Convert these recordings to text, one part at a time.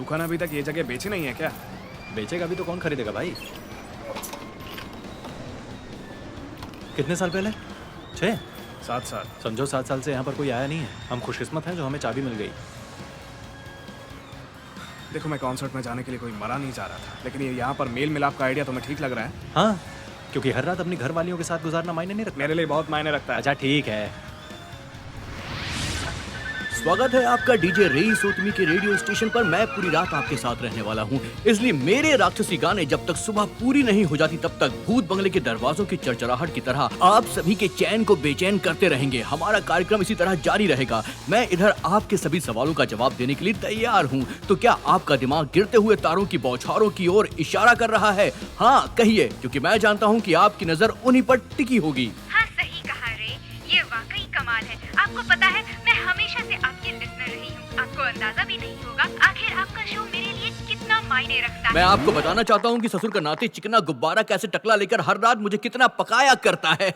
लूका ने अभी तक ये जगह बेची नहीं है क्या? बेचेगा भी तो कौन खरीदेगा भाई? कितने साल पहले? 6? 7 साल। समझो 7 साल से यहाँ पर कोई आया नहीं है। हम खुशकिस्मत हैं जो हमें चाबी मिल गई। देखो, मैं कॉन्सर्ट में जाने के लिए कोई मरा नहीं जा रहा था, लेकिन ये यहाँ पर मेल मिलाप का आइडिया तुम्हें ठीक लग रहा है? हाँ, क्योंकि हर रात अपनी घर वालियों के साथ गुजारना मायने नहीं रखता। मेरे लिए बहुत मायने रखता है। अच्छा ठीक है। स्वागत है आपका डीजे रेस ओतमी के रेडियो स्टेशन पर। मैं पूरी रात आपके साथ रहने वाला हूँ, इसलिए मेरे राक्षसी गाने जब तक सुबह पूरी नहीं हो जाती तब तक भूत बंगले के दरवाजों की चरचराहट की तरह आप सभी के चैन को बेचैन करते रहेंगे। हमारा कार्यक्रम इसी तरह जारी रहेगा। मैं इधर आपके सभी सवालों का जवाब देने के लिए तैयार हूँ। तो क्या आपका दिमाग गिरते हुए तारों की बौछारों की ओर इशारा कर रहा है? हाँ कहिए, क्योंकि मैं जानता हूँ कि आपकी नजर उन्हीं पर टिकी होगी। हाँ सही कहा रे, ये वाकई कमाल है। आपको पता है, मैं हमेशा से आपकी लिसनर रही हूँ। आपको अंदाजा भी नहीं होगा आखिर आपका शो मेरे लिए कितना मायने रखता है। मैं आपको बताना चाहता हूँ कि ससुर का नाते चिकना गुब्बारा कैसे टकला लेकर हर रात मुझे कितना पकाया करता है।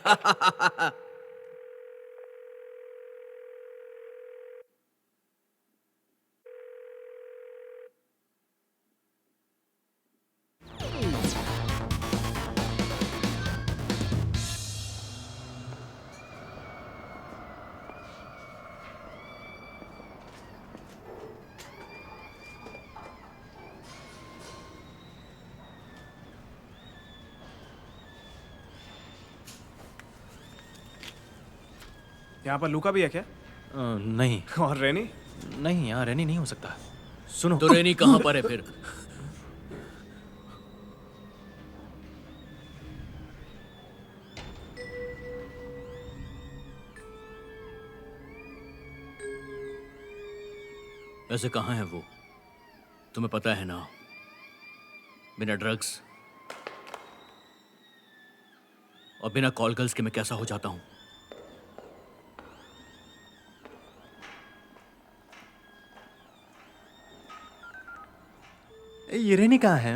यहाँ पर लूका भी है क्या? नहीं और रेनी? नहीं, यहाँ रहनी नहीं हो सकता। सुनो तो रेनी कहाँ पर है फिर? ऐसे कहाँ है वो? तुम्हें पता है ना, बिना ड्रग्स और बिना कॉल गर्ल्स के मैं कैसा हो जाता हूं। ये रेनी कहाँ है?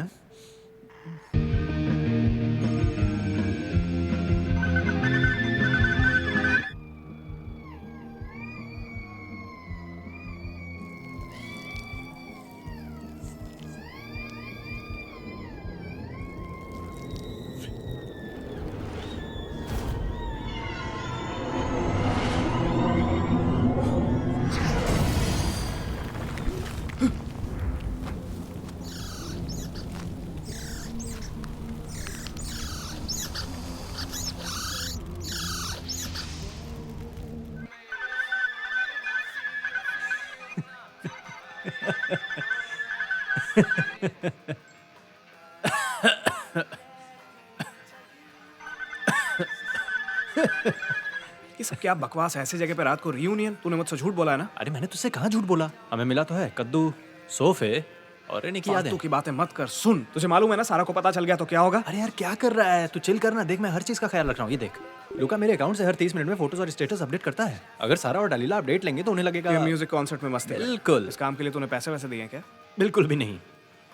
ये सब क्या बकवास है? ऐसी जगह पे रात को रियूनियन? तूने मुझसे झूठ बोला है ना? अरे मैंने तुझसे कहाँ झूठ बोला? हमें मिला तो है कद्दू, सोफे और रेनी की यादें। फालतू की बातें मत कर। सुन, तुझे मालूम है ना, सारा को पता चल गया तो क्या होगा? अरे यार क्या कर रहा है तू? चिल करना, देख मैं हर चीज का ख्याल रख रहा हूँ। ये देख, लुका मेरे अकाउंट से हर 30 मिनट में फोटोज और स्टेटस अपडेट करता है। अगर सारा और डलीला अपडेट लेंगे तो उन्हें लगेगा ये म्यूजिक कॉन्सर्ट में मस्ती है। बिल्कुल। इस काम के लिए तूने पैसे वैसे दिए हैं क्या? बिल्कुल भी नहीं।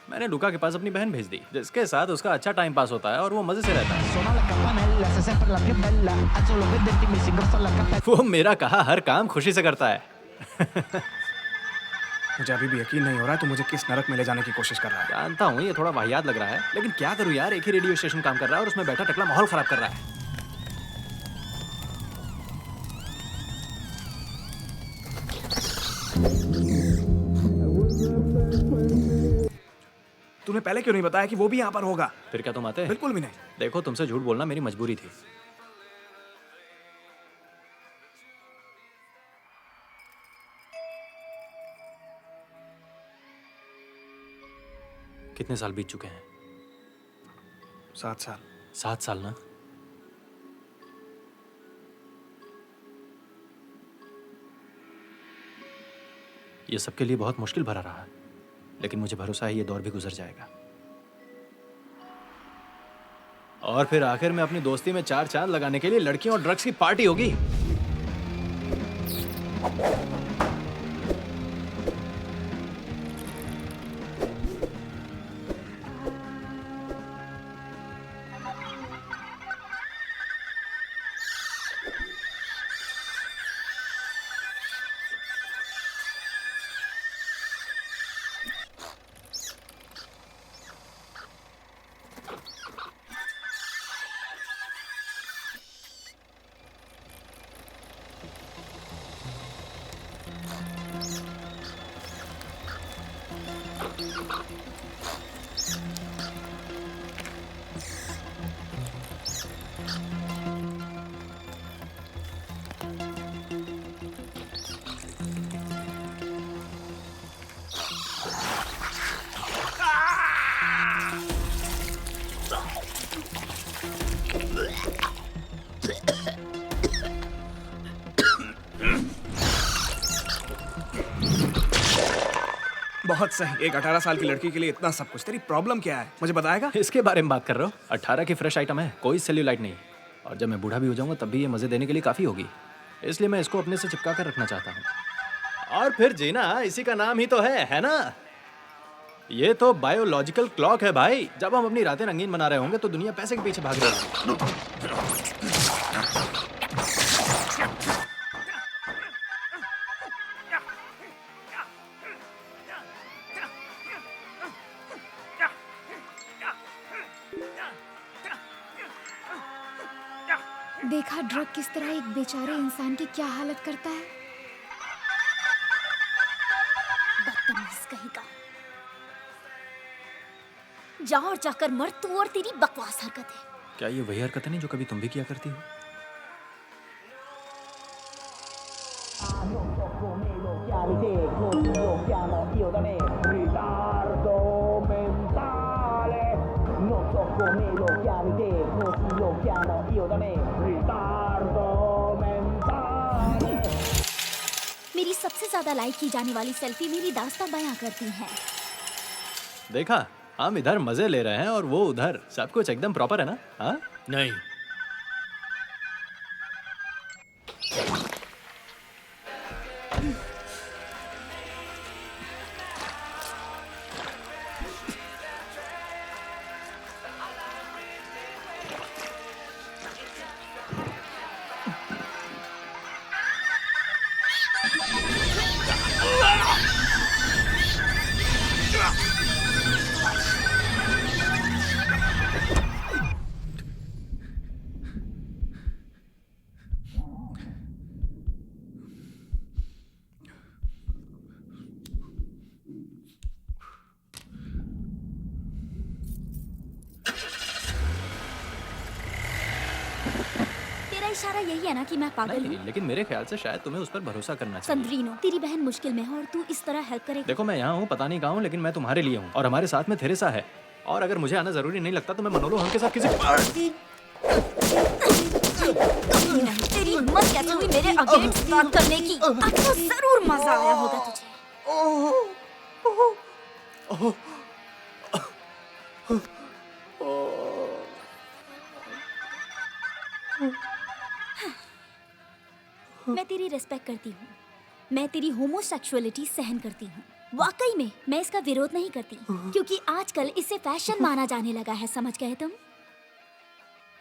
मैंने लुका के पास अपनी बहन भेज दी, जिसके साथ उसका अच्छा टाइम पास होता है और वो मजे से रहता है। Suona la campanella, sei sempre la più bella. Alzo lo vederti mi si ingrossa la cappella. वो मेरा कहा हर काम खुशी से करता है। मुझे अभी भी यकीन नहीं हो रहा है तू मुझे किस नरक में ले जाने की कोशिश कर रहा है। जानता हूँ ये थोड़ा वाहियात लग रहा है, लेकिन क्या करूँ यार, एक ही रेडियो स्टेशन काम कर रहा है और उसमें बैठा टकला माहौल खराब कर रहा है। तूने पहले क्यों नहीं बताया कि वो भी यहाँ पर होगा? फिर क्या तुम आते? बिल्कुल भी नहीं। देखो, तुमसे झूठ बोलना मेरी मजबूरी थी। कितने साल बीत चुके हैं? 7 साल। 7 साल ना? ये सबके लिए बहुत मुश्किल भरा रहा, लेकिन मुझे भरोसा है ये दौर भी गुजर जाएगा। और फिर आखिर में अपनी दोस्ती में 4 चांद लगाने के लिए लड़कियों और ड्रग्स की पार्टी होगी। बहुत सही। एक 18 साल की लड़की के लिए इतना सब कुछ। तेरी प्रॉब्लम क्या है, मुझे बताएगा? इसके बारे में बात कर रहे हो? 18 की फ्रेश आइटम है, कोई सेल्यूलाइट नहीं। और जब मैं बूढ़ा भी हो जाऊंगा तब भी ये मजे देने के लिए काफी होगी, इसलिए मैं इसको अपने से चिपका कर रखना चाहता हूँ। और फिर जीना इसी का नाम ही तो है ना? ये तो बायोलॉजिकल क्लॉक है भाई। जब हम अपनी रातें रंगीन बना रहे होंगे तो दुनिया पैसे के पीछे भाग रही है। देखा ड्रग किस तरह एक बेचारे इंसान की क्या हालत करता है। बदतमीज कहीं का। जा और जाकर मर तू और तेरी बकवास हरकत है। क्या ये वही हरकत है नहीं जो कभी तुम भी किया करती हो? मेरी सबसे ज्यादा लाइक की जाने वाली सेल्फी मेरी दास्तां बयां करती हैं। देखा, हम इधर मजे ले रहे हैं और वो उधर। सब कुछ एकदम प्रॉपर है ना? हाँ? नहीं, तेरा इशारा यही है ना कि मैं पागल नहीं, हूँ? लेकिन मेरे ख्याल से शायद तुम्हें उस पर भरोसा करना चाहिए। संद्रीनो, तेरी बहन मुश्किल में है और तू इस तरह हेल्प करे। देखो, मैं यहाँ हूँ, पता नहीं कहाँ हूँ, लेकिन मैं तुम्हारे लिए हूँ और हमारे साथ में थेरेसा है। और अगर मुझे आना जरूरी नहीं लगता तो मैं मनोलो हम के साथ किसी नहीं, तेरी हिम्मत कैसे हुई मेरे अगेंस्ट बात करने की? अब तो जरूर मजा आया होगा तुझे। मैं तेरी रिस्पेक्ट करती हूँ। मैं तेरी होमोसेक्सुअलिटी सहन करती हूँ। वाकई में मैं इसका विरोध नहीं करती, क्योंकि आजकल इसे फैशन माना जाने लगा है। समझ गए तुम?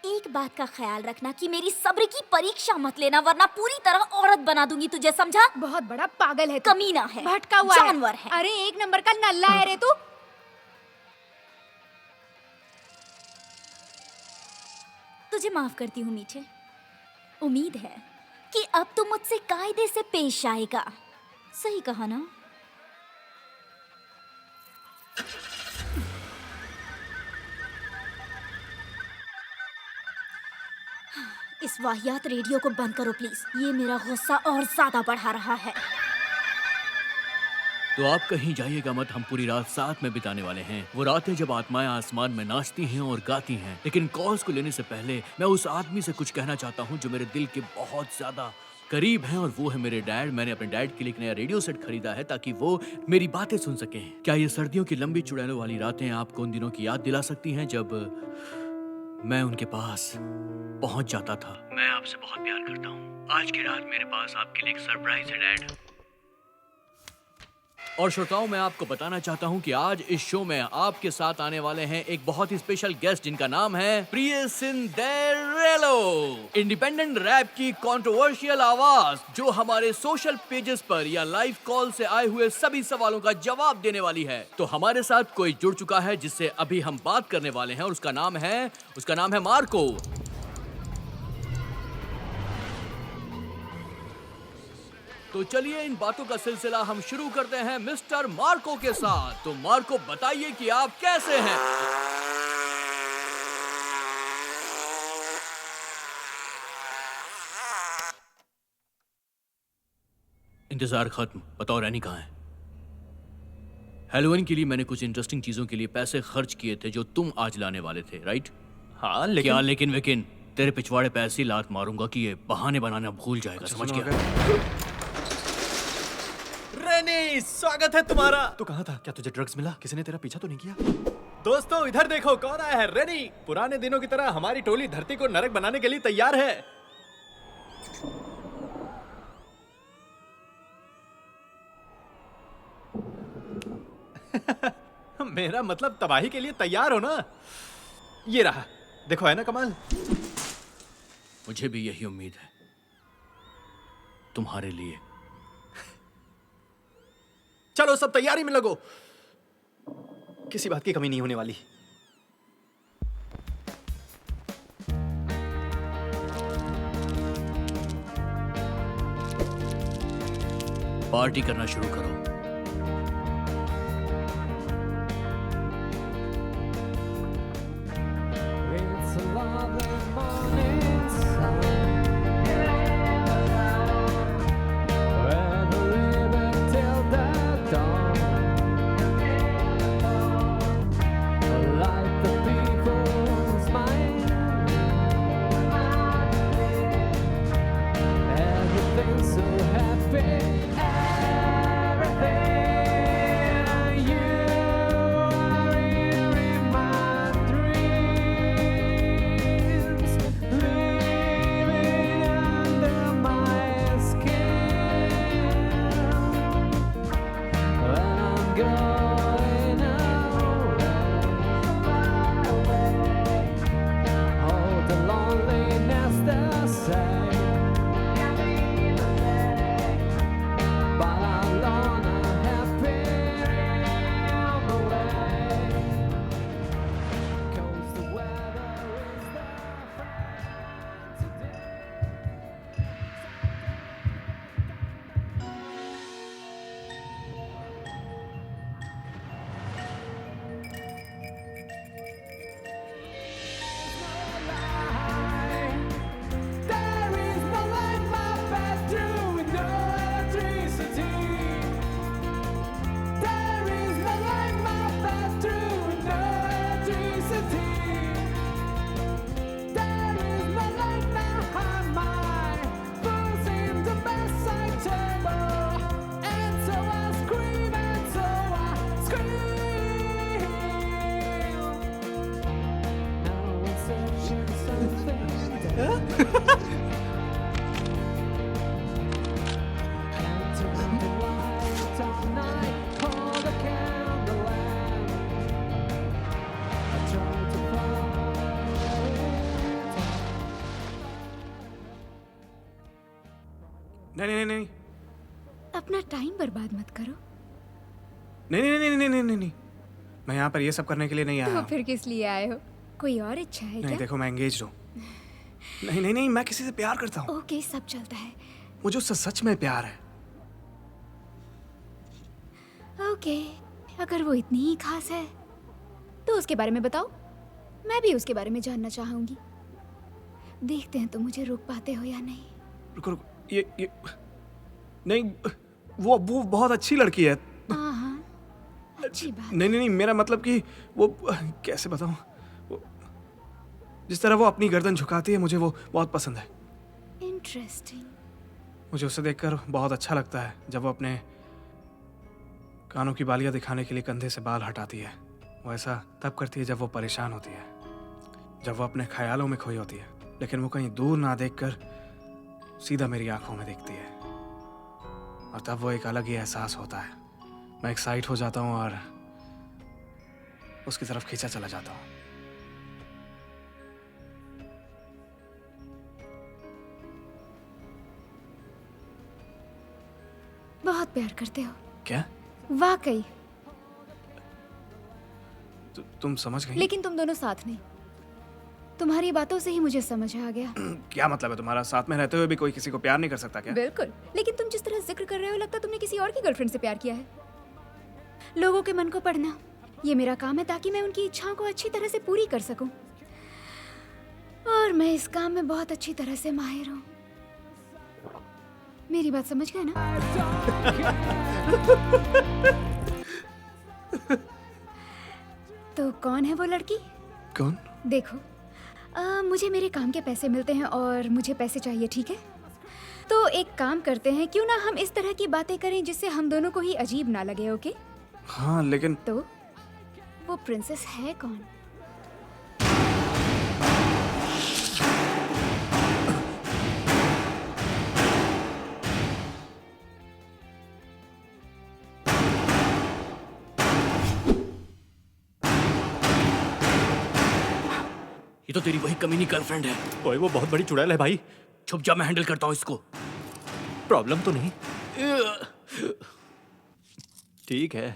एक बात का ख्याल रखना कि मेरी सब्र की परीक्षा मत लेना, वरना पूरी तरह औरत बना दूंगी तुझे, समझा? बहुत बड़ा पागल है तू। कमीना है, भटका हुआ जानवर है। अरे एक नंबर का नल्ला है रे तू। तुझे माफ करती हूँ मीठे। उम्मीद है कि अब तू मुझसे कायदे से पेश आएगा। सही कहा ना? इस वाहियात रेडियो को बंद करो प्लीज। ये मेरा गुस्सा और ज्यादा बढ़ा रहा है। तो आप कहीं जाइएगा मत, हम पूरी रात साथ में बिताने वाले हैं। वो रातें जब आत्माएं आसमान में नाचती हैं और गाती हैं। लेकिन कॉल्स को लेने से पहले मैं उस आदमी से कुछ कहना चाहता हूँ जो मेरे दिल के बहुत ज्यादा करीब हैं, और वो है मेरे डैड। मैंने अपने डैड के लिए एक नया रेडियो सेट खरीदा है ताकि वो मेरी बातें सुन सकें। क्या ये सर्दियों की लंबी चुड़ैलों वाली रातें आपको उन दिनों की याद दिला सकती हैं जब मैं उनके पास पहुंच जाता था? मैं आपसे बहुत प्यार करता हूँ। आज की रात मेरे पास आपके लिए एक सरप्राइज है डैड। और श्रोताओं, मैं आपको बताना चाहता हूं कि आज इस शो में आपके साथ आने वाले हैं एक बहुत ही स्पेशल गेस्ट जिनका नाम है प्रिय सिंदेरेलो। इंडिपेंडेंट रैप की कंट्रोवर्शियल आवाज जो हमारे सोशल पेजेस पर या लाइव कॉल से आए हुए सभी सवालों का जवाब देने वाली है। तो हमारे साथ कोई जुड़ चुका है जिससे अभी हम बात करने वाले हैं और उसका नाम है मार्को। तो चलिए इन बातों का सिलसिला हम शुरू करते हैं मिस्टर मार्को के साथ। तो मार्को, बताइए कि आप कैसे हैं? इंतजार खत्म। बताओ रैनी कहाँ है? हैलोवीन के लिए मैंने कुछ इंटरेस्टिंग चीजों के लिए पैसे खर्च किए थे जो तुम आज लाने वाले थे, राइट? हाँ लेकिन क्या लेकिन वेकिन? तेरे पिछवाड़े पे ऐसी लात मारूंगा कि ये बहाने बनाना भूल जाएगा, समझ सुनो, गया? रेनी, स्वागत है तुम्हारा। तू कहाँ था? क्या तुझे ड्रग्स मिला? किसी ने तेरा पीछा तो नहीं किया? दोस्तों इधर देखो कौन आया है। रेनी पुराने दिनों की तरह हमारी टोली धरती को नरक बनाने के लिए तैयार है। मेरा मतलब तबाही के लिए तैयार हो ना? ये रहा, देखो है ना कमाल। मुझे भी यही उम्मीद है तुम्हारे लिए। चलो सब तैयारी में लगो, किसी बात की कमी नहीं होने वाली। पार्टी करना शुरू करो। नहीं नहीं नहीं अपना टाइम बर्बाद मत करो। नहीं नहीं नहीं नहीं नहीं नहीं नहीं, मैं यहाँ पर ये सब करने के लिए नहीं आया तो हूँ। फिर किस लिए आए हो? कोई और इच्छा है नहीं क्या? देखो, मैं एंगेज हूँ। नहीं नहीं नहीं, मैं किसी से प्यार करता हूँ। ओके, सब चलता है। मुझे उससे सच में प्यार है। ओके, अगर वो इतनी ही खास है तो उसके बारे में बताओ। मैं भी उसके बारे में जानना चाहूंगी। देखते हैं तुम मुझे रोक पाते हो या नहीं। रुको रुको, ये नहीं, वो बहुत अच्छी लड़की है। हाँ हाँ, अच्छी बात। नहीं नहीं नहीं, मेरा मतलब कि वो कैसे बताऊं, वो जिस तरह वो अपनी गर्दन झुकाती है, मुझे वो बहुत पसंद है। इंटरेस्टिंग। मुझे उसे देखकर बहुत अच्छा लगता है जब वो अपने कानों की बालियां दिखाने के लिए कंधे से बाल हटाती है। वो ऐसा तब करती है जब वो परेशान होती है, जब वो अपने ख्यालों में खोई होती है, लेकिन वो कहीं दूर ना देखकर सीधा मेरी आंखों में देखती है, और तब वो एक अलग ही एहसास होता है। मैं एक्साइट हो जाता हूँ और उसकी तरफ खींचा चला जाता हूँ। बहुत प्यार करते हो। क्या? वाकई। तुम समझ गई? लेकिन तुम दोनों साथ नहीं। तुम्हारी बातों से ही मुझे समझ आ गया। क्या मतलब है तुम्हारा? साथ में रहते हुए भी कोई किसी को प्यार नहीं कर सकता क्या? बिल्कुल, लेकिन तुम जिस तरह जिक्र कर रहे हो, लगता तुमने किसी और की गर्लफ्रेंड से प्यार किया है। लोगों के मन को पढ़ना ये मेरा काम है, ताकि मैं उनकी इच्छाओं को अच्छी तरह से पूरी कर सकूं। और मैं इस काम में बहुत अच्छी तरह से माहिर हूँ। मेरी बात समझ गए ना? तो कौन है वो लड़की? कौन? देखो, मुझे मेरे काम के पैसे मिलते हैं और मुझे पैसे चाहिए, ठीक है? तो एक काम करते हैं, क्यों ना हम इस तरह की बातें करें जिससे हम दोनों को ही अजीब ना लगे, ओके? हाँ लेकिन तो वो प्रिंसेस है कौन? ये तो तेरी वही कमीनी गर्लफ्रेंड है। ओए वो बहुत बड़ी चुड़ैल है भाई। छुप जा, मैं हैंडल करता हूँ इसको। प्रॉब्लम तो नहीं? ठीक है।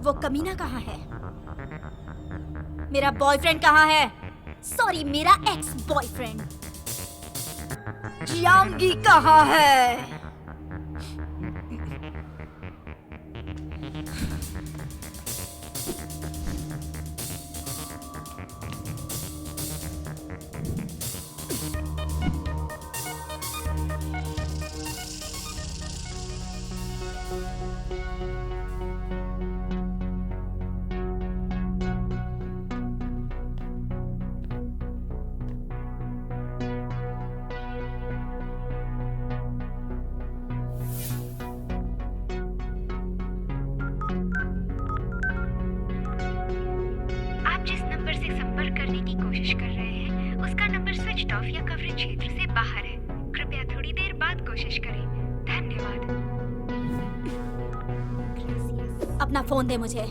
वो कमीना कहाँ है? मेरा बॉयफ्रेंड कहाँ है? सॉरी, मेरा एक्स बॉयफ्रेंड जियांगी कहाँ है? आप जिस नंबर से संपर्क करने की कोशिश कर रहे हैं उसका नंबर स्विच ऑफ या कवरेज क्षेत्र से बाहर है। कृपया थोड़ी देर बाद कोशिश करें। धन्यवाद। अपना फोन दे मुझे।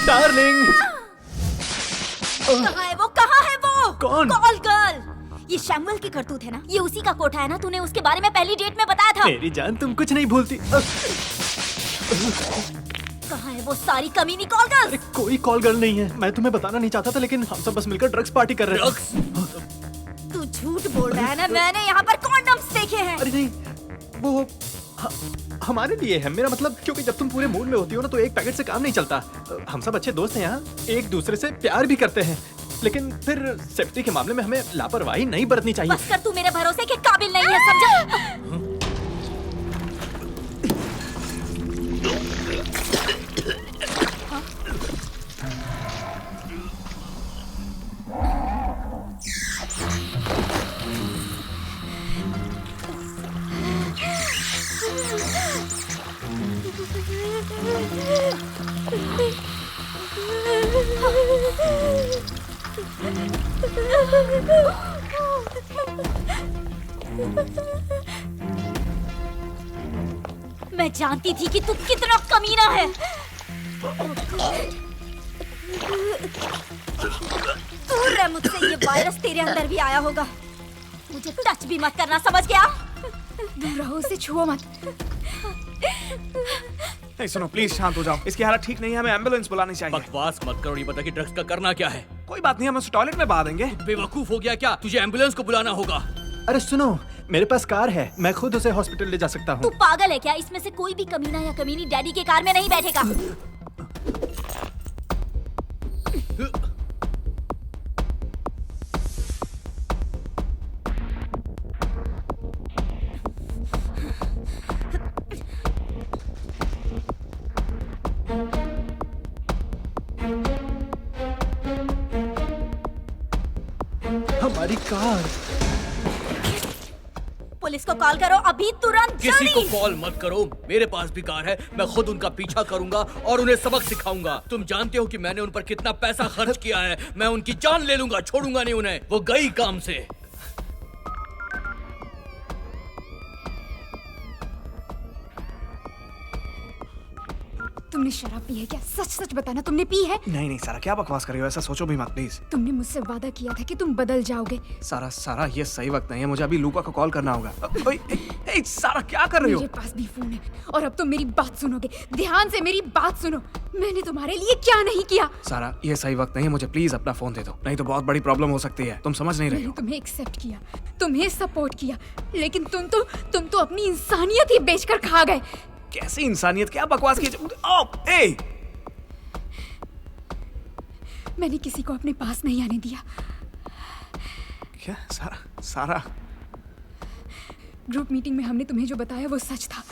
डार्लिंग। कहाँ है वो? कहाँ है वो? कौन? Call girl. ये शैमुअल की करतूत है ना? ये उसी का कोठा है ना? तूने उसके बारे में पहली डेट में बताया था। मेरी जान तुम कुछ नहीं भूलती। कहाँ है वो सारी कमीनी कॉल गर्ल? अरे कोई कॉल गर्ल नहीं है। मैं तुम्हें बताना नहीं चाहता था लेकिन हम सब बस मिलकर ड्रग्स पार्टी कर रहे थे। तू झूठ बोल रहा है ना? मैंने यहाँ पर कॉन्डम्स देखे हैं। अरे नहीं, वो हमारे लिए है। मेरा मतलब क्योंकि जब तुम पूरे मूड में होती हो ना तो एक पैकेट से काम नहीं चलता। हम सब अच्छे दोस्त हैं यहाँ, एक दूसरे से प्यार भी करते हैं, लेकिन फिर सेफ्टी के मामले में हमें लापरवाही नहीं बरतनी चाहिए। बस कर, तू मेरे भरोसे के काबिल नहीं है, समझा? मैं जानती थी कि तू कितना कमीना है। दूर रह मुझसे, ये वायरस तेरे अंदर भी आया होगा। मुझे टच भी मत करना, समझ गया? दूर रहो, उसे छुओ मत। नहीं सुनो, प्लीज शांत हो जाओ। इसकी हालत ठीक नहीं है, हमें एम्बुलेंस बुलानी चाहिए। बकवास मत करो, ये बता कि ड्रग्स का करना क्या है। कोई बात नहीं, हम उसे टॉयलेट में बहा देंगे। बेवकूफ हो गया क्या? तुझे एम्बुलेंस को बुलाना होगा। अरे सुनो, मेरे पास कार है, मैं खुद उसे हॉस्पिटल ले जा सकता तू हूँ। पागल है क्या? इसमें से कोई भी कमीना या कमीनी डैडी के कार में नहीं बैठेगा। हमारी कार। पुलिस को कॉल करो अभी, तुरंत, किसी को जल्दी। कॉल मत करो, मेरे पास भी कार है, मैं खुद उनका पीछा करूंगा और उन्हें सबक सिखाऊंगा। तुम जानते हो कि मैंने उन पर कितना पैसा खर्च किया है, मैं उनकी जान ले लूंगा, छोड़ूंगा नहीं उन्हें, वो गई काम से। तुमने शराब पी है क्या? सच सच बताना, तुमने पी है? नहीं नहीं सारा, क्या बकवास कर रही हो? ऐसा सोचो भी मत प्लीज। तुमने मुझसे वादा किया था कि तुम बदल जाओगे। सारा सारा, ये सही वक्त नहीं है, मुझे अभी लूका को कॉल करना होगा। ओए, ए, सारा क्या कर रही हो? मेरे पास भी फोन है और अब तुम मेरी बात सुनोगे। ध्यान से मेरी बात सुनो। मैंने तुम्हारे लिए क्या नहीं किया। सारा, ये सही वक्त नहीं है, मुझे प्लीज अपना फोन दे दो, नहीं तो बहुत बड़ी प्रॉब्लम हो सकती है। तुम समझ नहीं रही मैंने हो। तुम्हें एक्सेप्ट किया, तुम्हें सपोर्ट किया, लेकिन तुम तो अपनी इंसानियत ही बेचकर खा गए। कैसी इंसानियत? क्या बकवास की? ए! मैंने किसी को अपने पास नहीं आने दिया। क्या? सारा सारा, ग्रुप मीटिंग में हमने तुम्हें जो बताया वो सच था।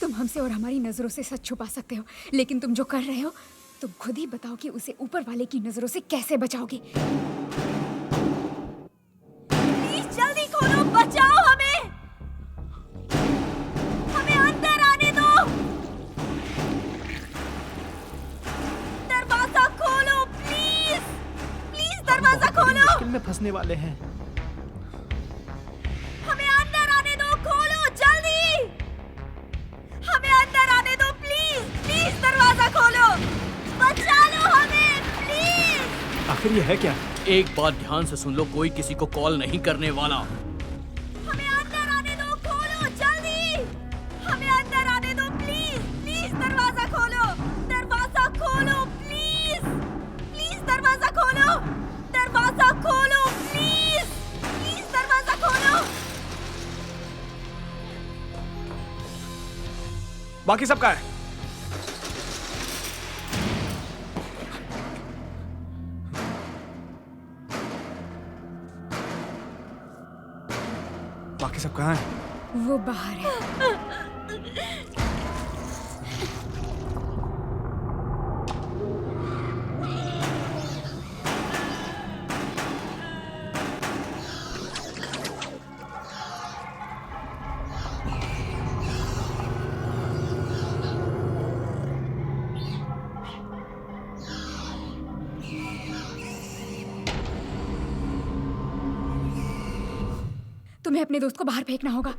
तुम हमसे और हमारी नजरों से सच छुपा सकते हो, लेकिन तुम जो कर रहे हो, तुम खुद ही बताओ कि उसे ऊपर वाले की नजरों से कैसे बचाओगे। प्लीज जल्दी खोलो, बचाओ हमें, हमें अंदर आने दो, दरवाजा खोलो प्लीज, प्लीज दरवाजा खोलो, मुश्किल में फंसने वाले हैं। हमें अंदर आने दो, खोलो जल्दी, हमें अंदर आने दो प्लीज, प्लीज दरवाजा खोलो, बचा लो हमें प्लीज। आखिर ये है क्या? एक बात ध्यान से सुन लो, कोई किसी को कॉल नहीं करने वाला। हमें अंदर आने दो, खोलो जल्दी, हमें अंदर आने दो प्लीज, प्लीज दरवाजा खोलो, दरवाजा खोलो प्लीज, प्लीज दरवाजा खोलो, दरवाजा खोलो प्लीज, प्लीज दरवाजा खोलो। बाकी सब कहाँ है? बाकी सब कहाँ है? वो बाहर है। तुम्हें अपने दोस्त को बाहर फेंकना होगा।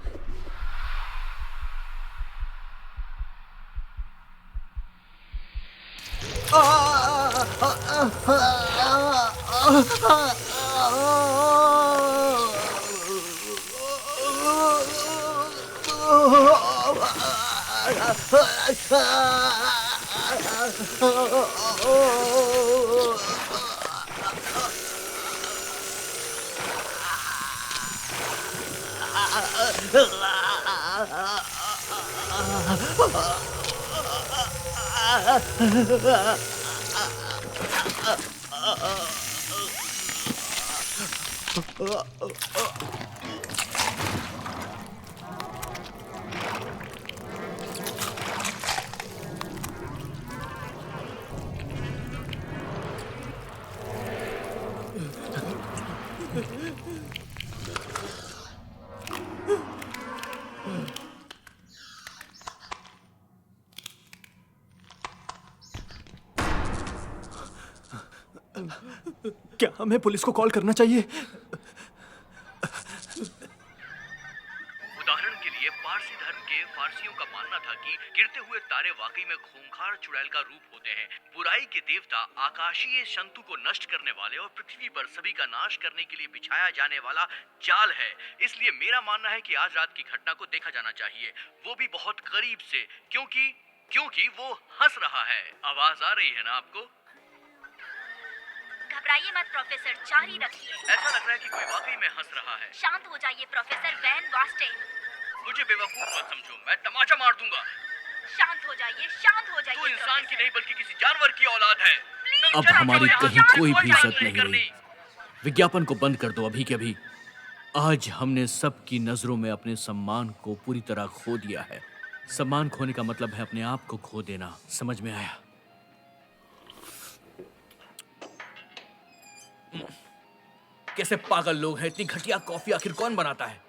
क्या हमें पुलिस को कॉल करना चाहिए? उदाहरण के लिए पारसी धर्म के फारसियों का मानना था कि गिरते हुए तारे वाकई में खूंखार चुड़ैल का रूप होते हैं। बुराई के देवता आकाशीय शंतु को नष्ट करने वाले और पृथ्वी पर सभी का नाश करने के लिए बिछाया जाने वाला जाल है। इसलिए मेरा मानना है कि आज रात की घटना को देखा जाना चाहिए, वो भी बहुत करीब से, क्योंकि वो हंस रहा है। आवाज आ रही है ना आपको? घबराइए मत प्रोफेसर, जारी रखिए। ऐसा लग रहा है कि कोई वाकई में हंस रहा है। शांत हो जाइए प्रोफेसर वैन वास्टेन। मुझे बेवकूफ मत समझो, मैं तमाचा मार दूंगा। शांत हो जाइए, शांत हो जाइए। तू इंसान की नहीं बल्कि किसी जानवर की औलाद है। प्लीज अब चला हमारी जाओ कहीं यहाँ, कोई भी बात इज्जत नहीं रही। विज्ञापन को बंद कर दो अभी के अभी। आज हमने सबकी नजरों में अपने सम्मान को पूरी तरह खो दिया है। सम्मान खोने का मतलब है अपने आप को खो देना, समझ में आया? कैसे पागल लोग हैं, इतनी घटिया कॉफी आखिर कौन बनाता है?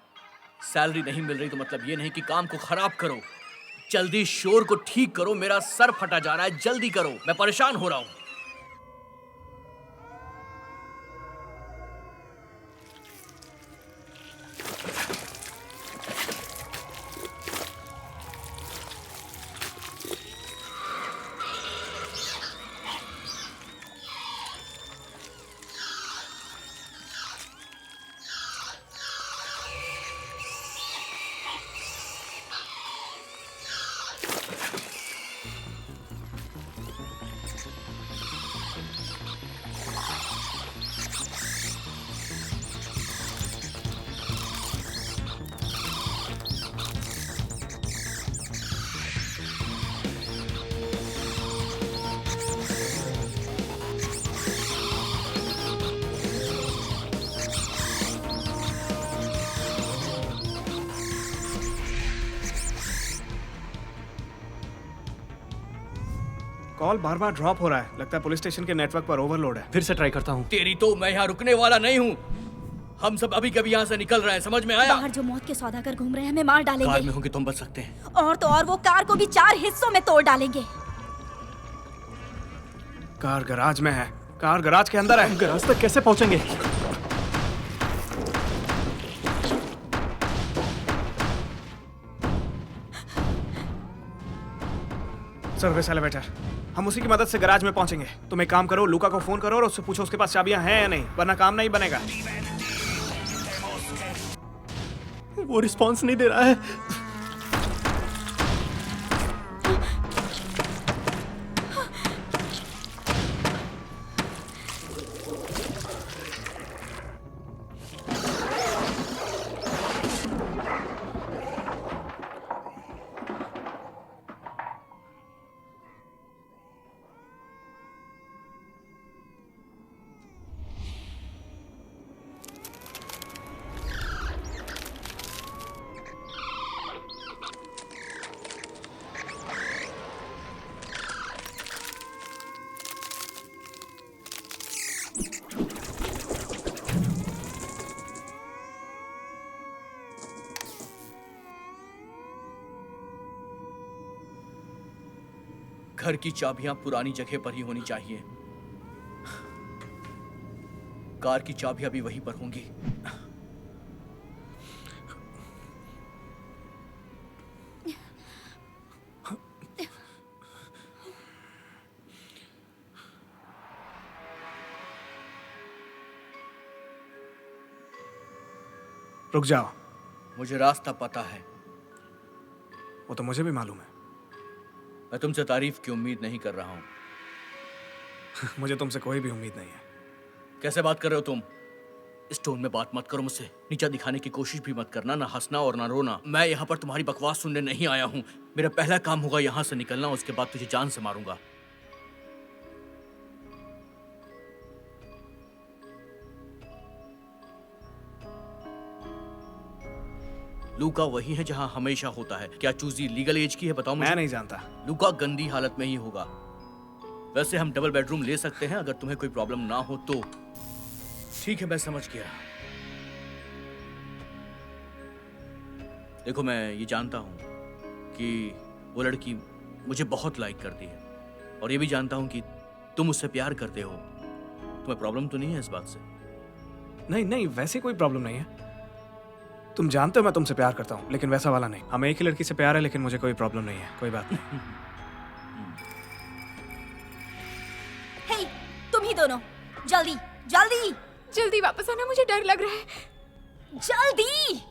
सैलरी नहीं मिल रही तो मतलब ये नहीं कि काम को खराब करो। जल्दी शोर को ठीक करो, मेरा सर फटा जा रहा है, जल्दी करो, मैं परेशान हो रहा हूं। कॉल बार बार ड्रॉप हो रहा है, लगता है पुलिस स्टेशन के नेटवर्क पर ओवरलोड है। फिर से ट्राई करता हूँ। तेरी तो, मैं यहाँ रुकने वाला नहीं हूँ। हम सब अभी कभी यहाँ से निकल रहे हैं, समझ में आया? बाहर जो मौत के सौदागर घूम रहे हैं हमें मार कार डालेंगे। में होंगे तुम बच सकते हैं। और तो और वो कार को भी 4 हिस्सों में तोड़ डालेंगे। कार गराज में है, कार गराज के अंदर है। गराज तक कैसे पहुंचेंगे? सर्विस एलिवेटर, हम उसी की मदद से गराज में पहुंचेंगे। तुम एक काम करो, लूका को फोन करो और उससे पूछो उसके पास चाबियां हैं या नहीं, वरना काम नहीं बनेगा। वो रिस्पॉन्स नहीं दे रहा है। घर की चाबियां पुरानी जगह पर ही होनी चाहिए। कार की चाबियां भी वहीं पर होंगी। रुक जाओ, मुझे रास्ता पता है। वो तो मुझे भी मालूम है। मैं तुमसे तारीफ की उम्मीद नहीं कर रहा हूं। मुझे तुमसे कोई भी उम्मीद नहीं है। कैसे बात कर रहे हो तुम? इस टोन में बात मत करो मुझसे। नीचा दिखाने की कोशिश भी मत करना, ना हंसना और ना रोना। मैं यहाँ पर तुम्हारी बकवास सुनने नहीं आया हूँ। मेरा पहला काम होगा यहाँ से निकलना, उसके बाद तुझे जान से मारूंगा। लूका वही है जहाँ हमेशा होता है। क्या चूजी लीगल एज की है, बताओ मुझे। मैं नहीं जानता। लूका गंदी हालत में ही होगा। वैसे हम डबल बेडरूम ले सकते हैं अगर तुम्हें कोई प्रॉब्लम ना हो तो। ठीक है, मैं समझ गया। देखो, मैं ये जानता हूं कि वो लड़की मुझे बहुत लाइक करती है, और ये भी जानता हूं कि तुम उससे प्यार करते हो। तुम्हें प्रॉब्लम तो नहीं है इस बात से? नहीं नहीं, वैसे कोई प्रॉब्लम नहीं है। तुम जानते हो मैं तुमसे प्यार करता हूँ, लेकिन वैसा वाला नहीं। हमें एक ही लड़की से प्यार है, लेकिन मुझे कोई प्रॉब्लम नहीं है। कोई बात नहीं। हे, तुम ही दोनों जल्दी जल्दी जल्दी वापस आना, मुझे डर लग रहा है। जल्दी।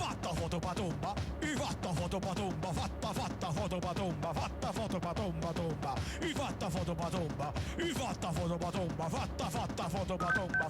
fatta foto patomba, I fatta foto patomba, fatta foto patomba, fatta foto patomba tomba, I fatta foto patomba, I fatta foto patomba, fatta foto patomba,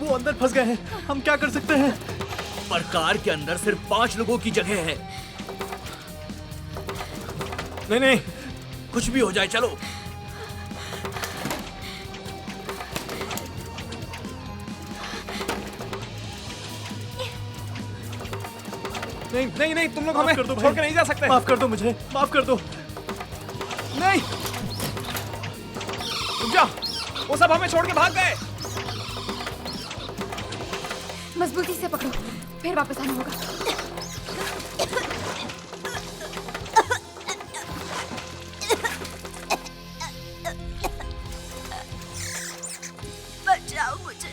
वो अंदर फंस गए हैं, हम क्या कर सकते हैं? पर कार के अंदर सिर्फ 5 लोगों की जगह है। नहीं नहीं, कुछ भी हो जाए चलो। नहीं नहीं नहीं, तुम लोग माफ हमें कर दो भाई। छोड़ के नहीं जा सकते। माफ कर दो मुझे, माफ कर दो। नहीं, रुक जाओ, वो सब हमें छोड़ के भाग गए। मजबूती से पकड़ो, फिर वापस आना होगा। बचाओ मुझे।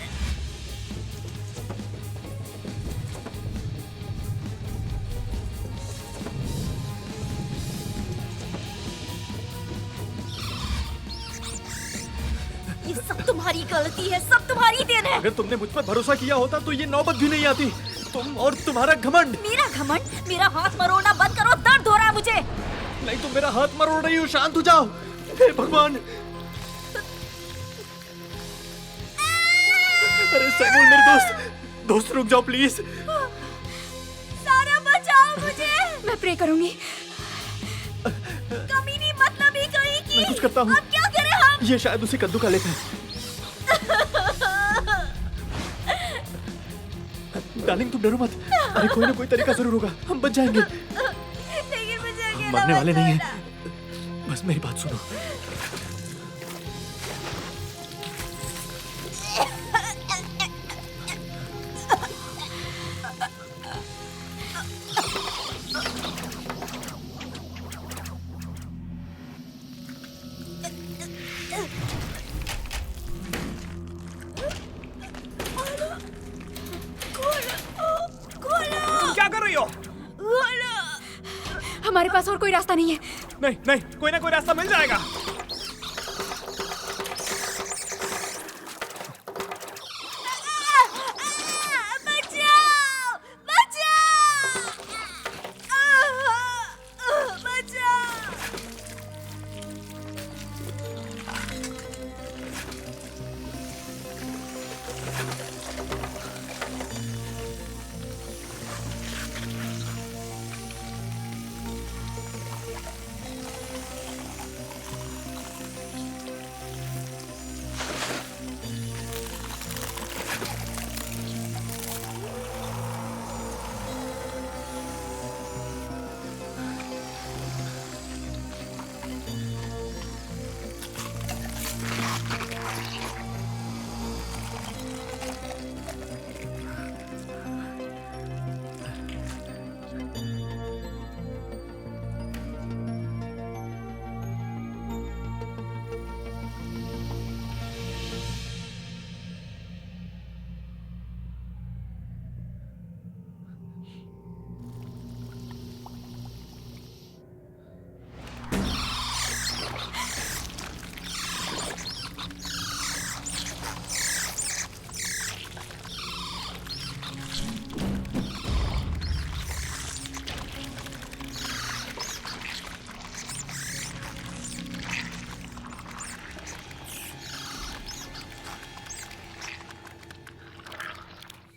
ये सब तुम्हारी गलती है, सब तुम्हारी देन है। अगर तुमने मुझ पर भरोसा किया होता तो ये नौबत भी नहीं आती। तुम और तुम्हारा घमंड। मेरा घमंड? मेरा हाथ मरोड़ना बंद करो, दर्द हो रहा है मुझे। नहीं, तुम मेरा हाथ मरोड़ रही हो, शांत हो जाओ। हे भगवान। अरे सैमुअल मेरे दोस्त रुक जाओ प्लीज। सारा बचाओ मुझे। मैं प्रे करूंगी। कमीनी मतलबी कहीं की। मैं कुछ करता हूँ। अब क्या करें हम? ये शायद उसे कद्दू का लेता है। डार्लिंग तुम डरो मत। अरे कोई ना कोई तरीका जरूर होगा, हम बच जाएंगे। लेकिन मुझे अकेला मरने वाले मत नहीं छोड़ना। हैं। बस मेरी बात सुनो। तुम क्या कर रही हो? हमारे पास और कोई रास्ता नहीं है। नहीं नहीं, कोई ना कोई रास्ता मिल जाएगा। बचाओ! बचाओ! बचाओ!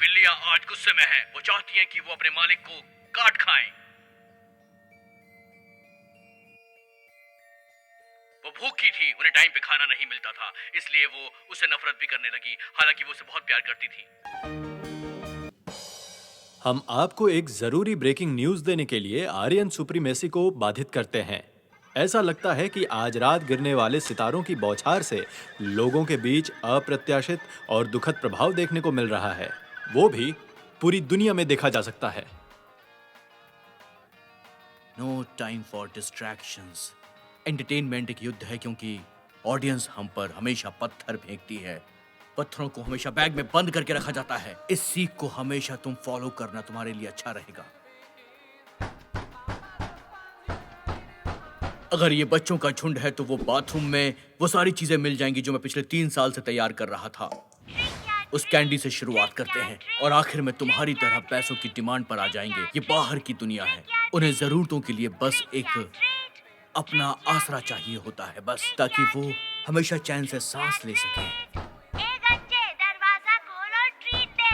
बिल्लियां आज गुस्से में हैं। वो चाहती हैं कि वो अपने मालिक को काट खाएं। वो भूखी थी, उन्हें टाइम पे खाना नहीं मिलता था, इसलिए वो उससे नफरत भी करने लगी, हालांकि वो उसे बहुत प्यार करती थी। हम आपको एक जरूरी ब्रेकिंग न्यूज देने के लिए आर्यन सुप्रीमेसी को बाधित करते हैं। ऐसा लगता है कि आज रात गिरने वाले सितारों की बौछार से लोगों के बीच अप्रत्याशित और दुखद प्रभाव देखने को मिल रहा है। वो भी पूरी दुनिया में देखा जा सकता है। No time for distractions. Entertainment एक युद्ध है क्योंकि ऑडियंस हम पर हमेशा पत्थर फेंकती है। पत्थरों को हमेशा बैग में बंद करके रखा जाता है। इस सीख को हमेशा तुम फॉलो करना, तुम्हारे लिए अच्छा रहेगा। अगर ये बच्चों का झुंड है तो वो बाथरूम में वो सारी चीजें मिल जाएंगी जो मैं पिछले 3 साल से तैयार कर रहा था। उस कैंडी से शुरुआत करते हैं और आखिर में तुम्हारी तरह पैसों की डिमांड पर आ जाएंगे। ये बाहर की दुनिया है। उन्हें जरूरतों के लिए बस एक अपना आसरा चाहिए होता है, बस ताकि वो हमेशा चैन से सांस ले सके। दरवाजा खोल और ट्रीट दे।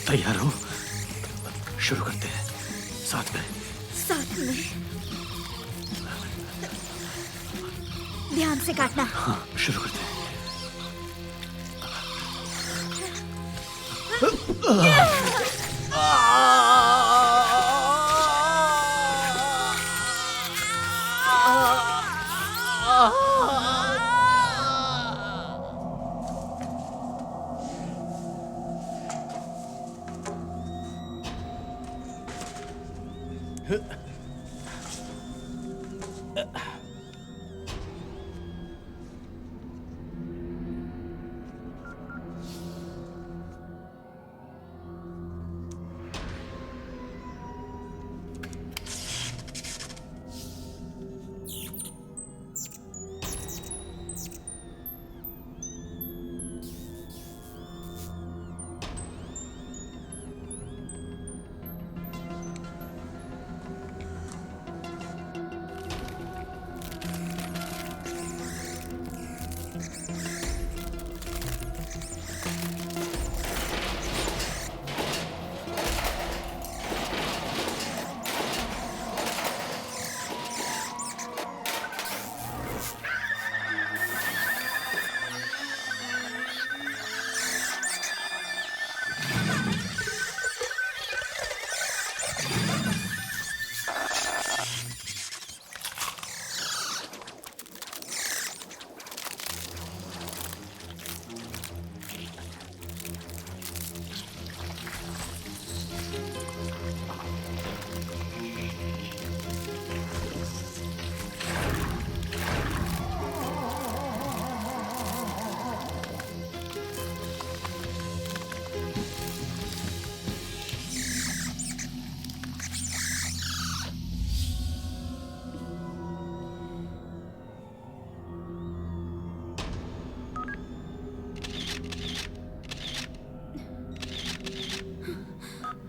तैयार हो? शुरू करते हैं। साथ में ध्यान से काटना। हाँ, शुरू करते हैं।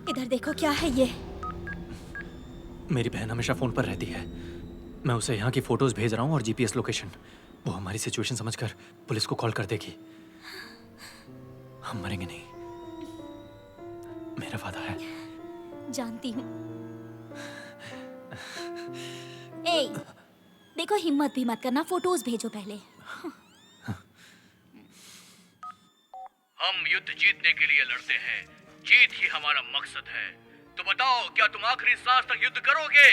इधर देखो, क्या है ये? मेरी बहन हमेशा फोन पर रहती है। मैं उसे यहाँ की फोटोज भेज रहा हूँ और जीपीएस लोकेशन। वो हमारी सिचुएशन समझकर पुलिस को कॉल कर देगी। हम मरेंगे नहीं, मेरा वादा है। जानती हूँ। ए, देखो, हिम्मत भी मत करना, फोटोज भेजो पहले। हम युद्ध जीतने के लिए लड़ते हैं। जीत ही हमारा मकसद है। तो बताओ, क्या तुम आखिरी सांस तक युद्ध करोगे?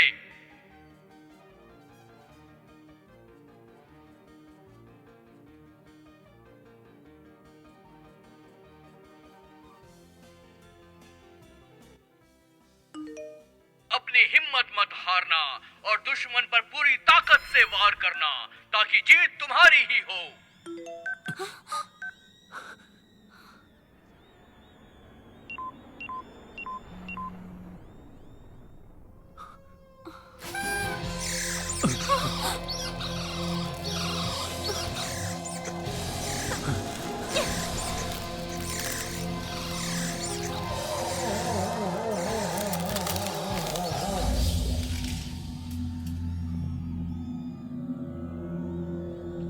अपनी हिम्मत मत हारना और दुश्मन पर पूरी ताकत से वार करना, ताकि जीत तुम्हारी ही हो।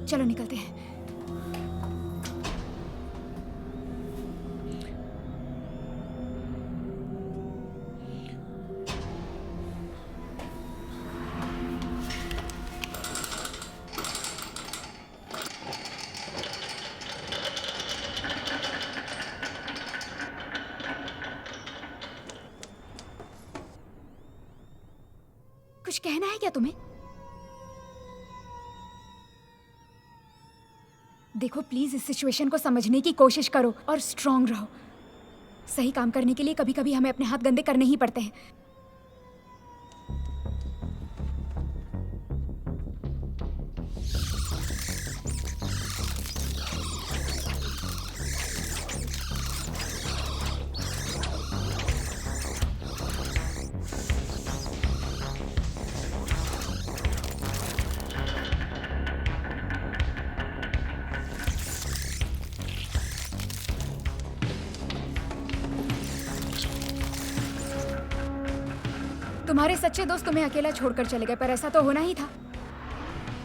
चलो निकलते हैं। कुछ कहना है क्या तुम्हें? देखो प्लीज इस सिचुएशन को समझने की कोशिश करो और स्ट्रांग रहो। सही काम करने के लिए कभी कभी हमें अपने हाथ गंदे करने ही पड़ते हैं। तुम्हारे सच्चे दोस्त तुम्हें अकेला छोड़कर चले गए, पर ऐसा तो होना ही था।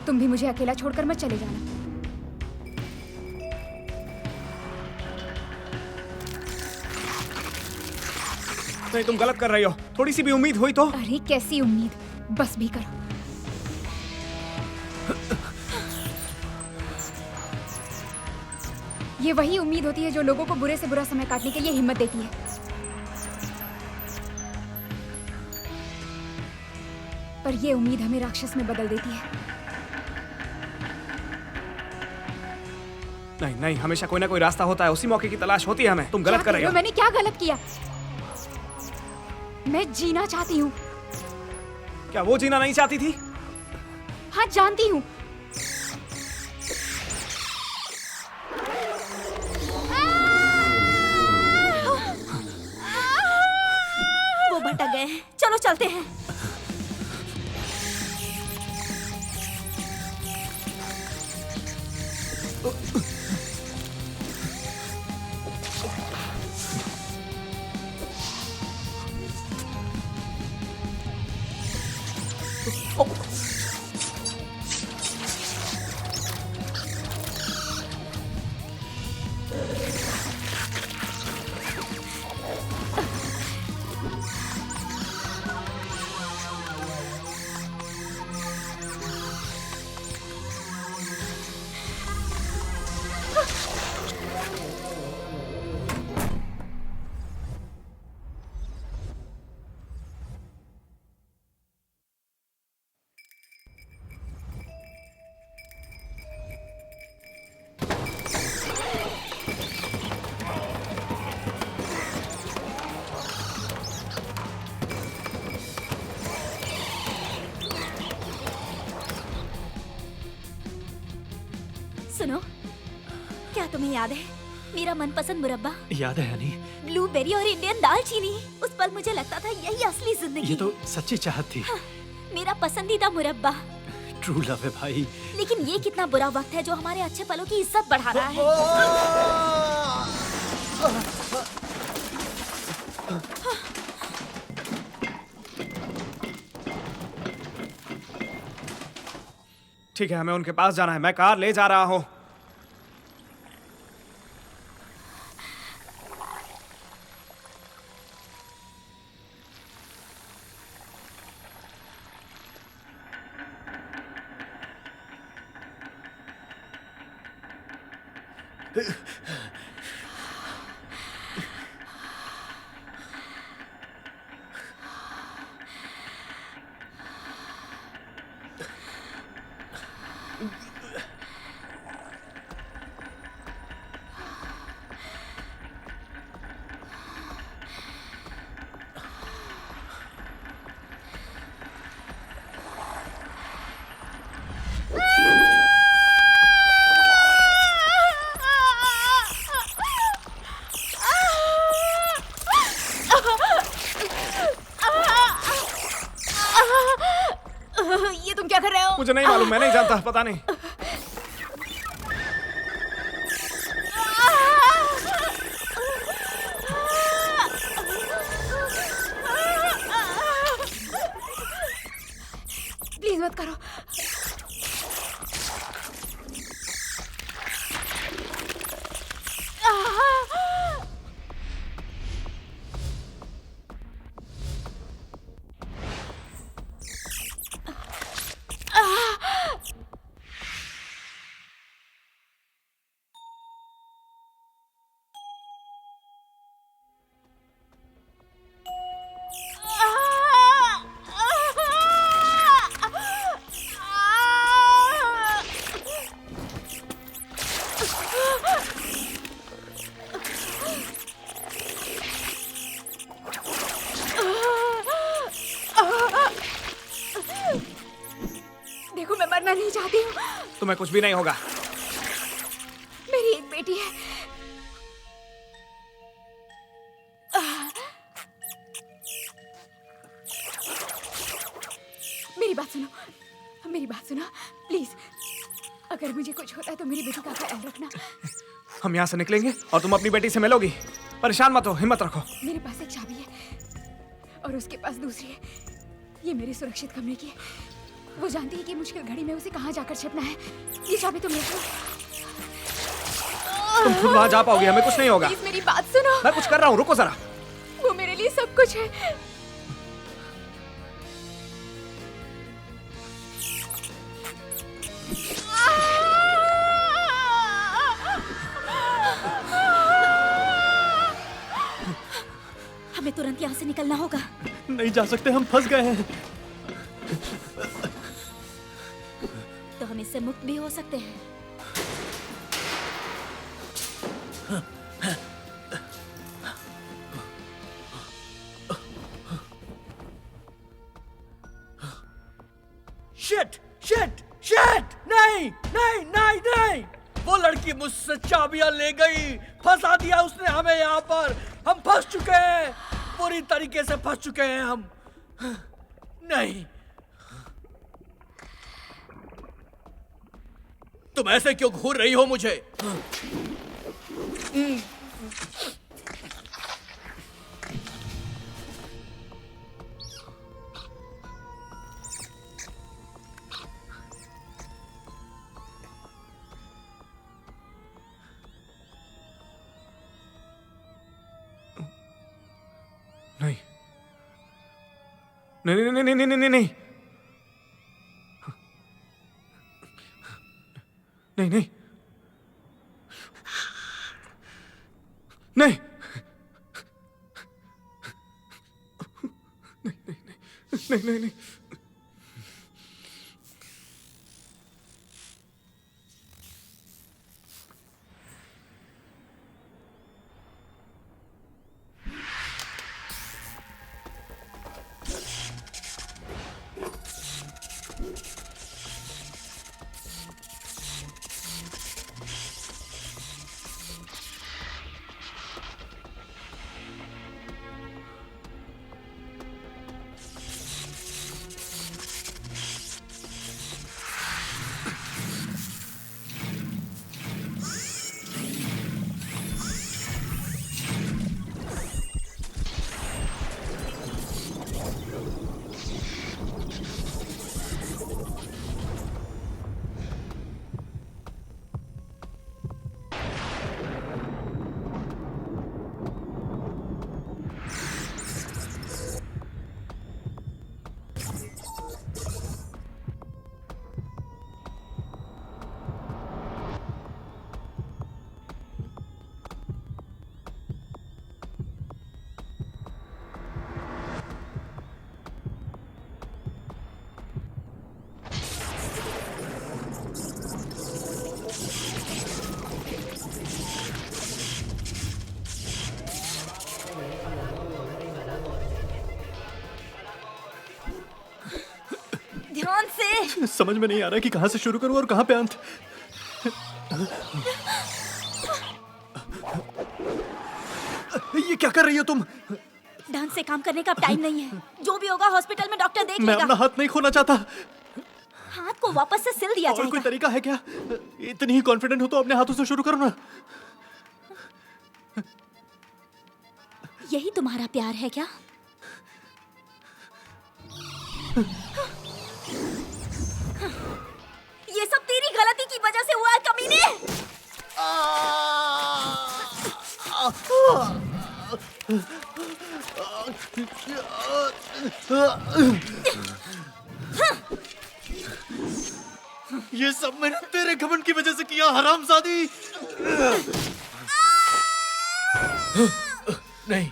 तुम भी मुझे अकेला छोड़कर मत चले जाना। नहीं, तुम गलत कर रही हो। थोड़ी सी भी उम्मीद हुई तो। अरे कैसी उम्मीद, बस भी करो। ये वही उम्मीद होती है जो लोगों को बुरे से बुरा समय काटने के लिए हिम्मत देती है। पर ये उम्मीद हमें राक्षस में बदल देती है। नहीं नहीं, हमेशा कोई ना कोई रास्ता होता है, उसी मौके की तलाश होती है हमें। तुम गलत कर रही हो। मैंने क्या गलत किया? मैं जीना चाहती हूँ। क्या वो जीना नहीं चाहती थी? हाँ जानती हूँ। वो भटक गए, चलो चलते हैं। सुनो, क्या तुम्हें याद है मेरा मनपसंद मुरब्बा? याद है हनी? ब्लूबेरी और इंडियन दालचीनी। उस पल मुझे लगता था यही असली जिंदगी। ये तो सच्ची चाहत थी। हाँ, मेरा पसंदीदा मुरब्बा। ट्रू लव है भाई। लेकिन ये कितना बुरा वक्त है जो हमारे अच्छे पलों की इज्जत बढ़ा रहा है। ठीक है, हमें उनके पास जाना है। मैं कार ले जा रहा हूँ। ये तुम क्या कर रहे हो? मुझे नहीं मालूम, मैं नहीं जानता, पता नहीं। प्लीज मत करो। नहीं चाहती हूँ। तुम्हें कुछ भी नहीं होगा। मेरी एक बेटी है। मेरी बात सुनो, मेरी बात सुनो प्लीज। अगर मुझे कुछ होता है तो मेरी बेटी का ख्याल रखना। हम यहाँ से निकलेंगे और तुम अपनी बेटी से मिलोगी। परेशान मत हो, हिम्मत रखो। मेरे पास एक चाबी है और उसके पास दूसरी है। ये मेरे सुरक्षित कमरे की है। वो जानती है कि मुश्किल घड़ी में उसे कहाँ जाकर छिपना है। ये चाबी तुम ले लो। तुम खुद वहाँ जा पाओगी, हमें कुछ नहीं होगा। प्लीज मेरी बात सुनो। मैं कुछ कर रहा हूँ, रुको जरा। वो मेरे लिए सब कुछ है। हमें तुरंत यहाँ से निकलना होगा। नहीं जा सकते, हम फंस गए हैं। तो हम इससे मुक्त भी हो सकते हैं। Shit shit shit! नहीं नहीं नहीं नहीं! वो लड़की मुझसे चाबियां ले गई, फंसा दिया उसने हमें यहाँ पर। हम फंस चुके हैं, पूरी तरीके से फंस चुके हैं हम। नहीं, तुम ऐसे क्यों घूर रही हो मुझे? नहीं नहीं नहीं नहीं नहीं नहीं नहीं नहीं नहीं नहीं नहीं नहीं नहीं नहीं। ध्यान से। समझ में नहीं आ रहा कि कहां से शुरू करूं और कहां पे अंत। ये क्या कर रही हो तुम? ढंग से काम करने का टाइम नहीं है। जो भी होगा हॉस्पिटल में डॉक्टर देख मैं लेगा। अपना हाथ नहीं खोना चाहता। हाथ को वापस से सिल दिया और कोई जाएगा। तरीका है क्या? इतनी ही कॉन्फिडेंट हो तो अपने हाथों से शुरू करो ना। यही तुम्हारा प्यार है क्या? ये सब तेरी गलती की वजह से हुआ है कमीने। ये सब मैंने तेरे घमंड की वजह से किया, हरामजादी। नहीं,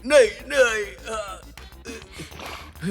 नहीं नहीं, ये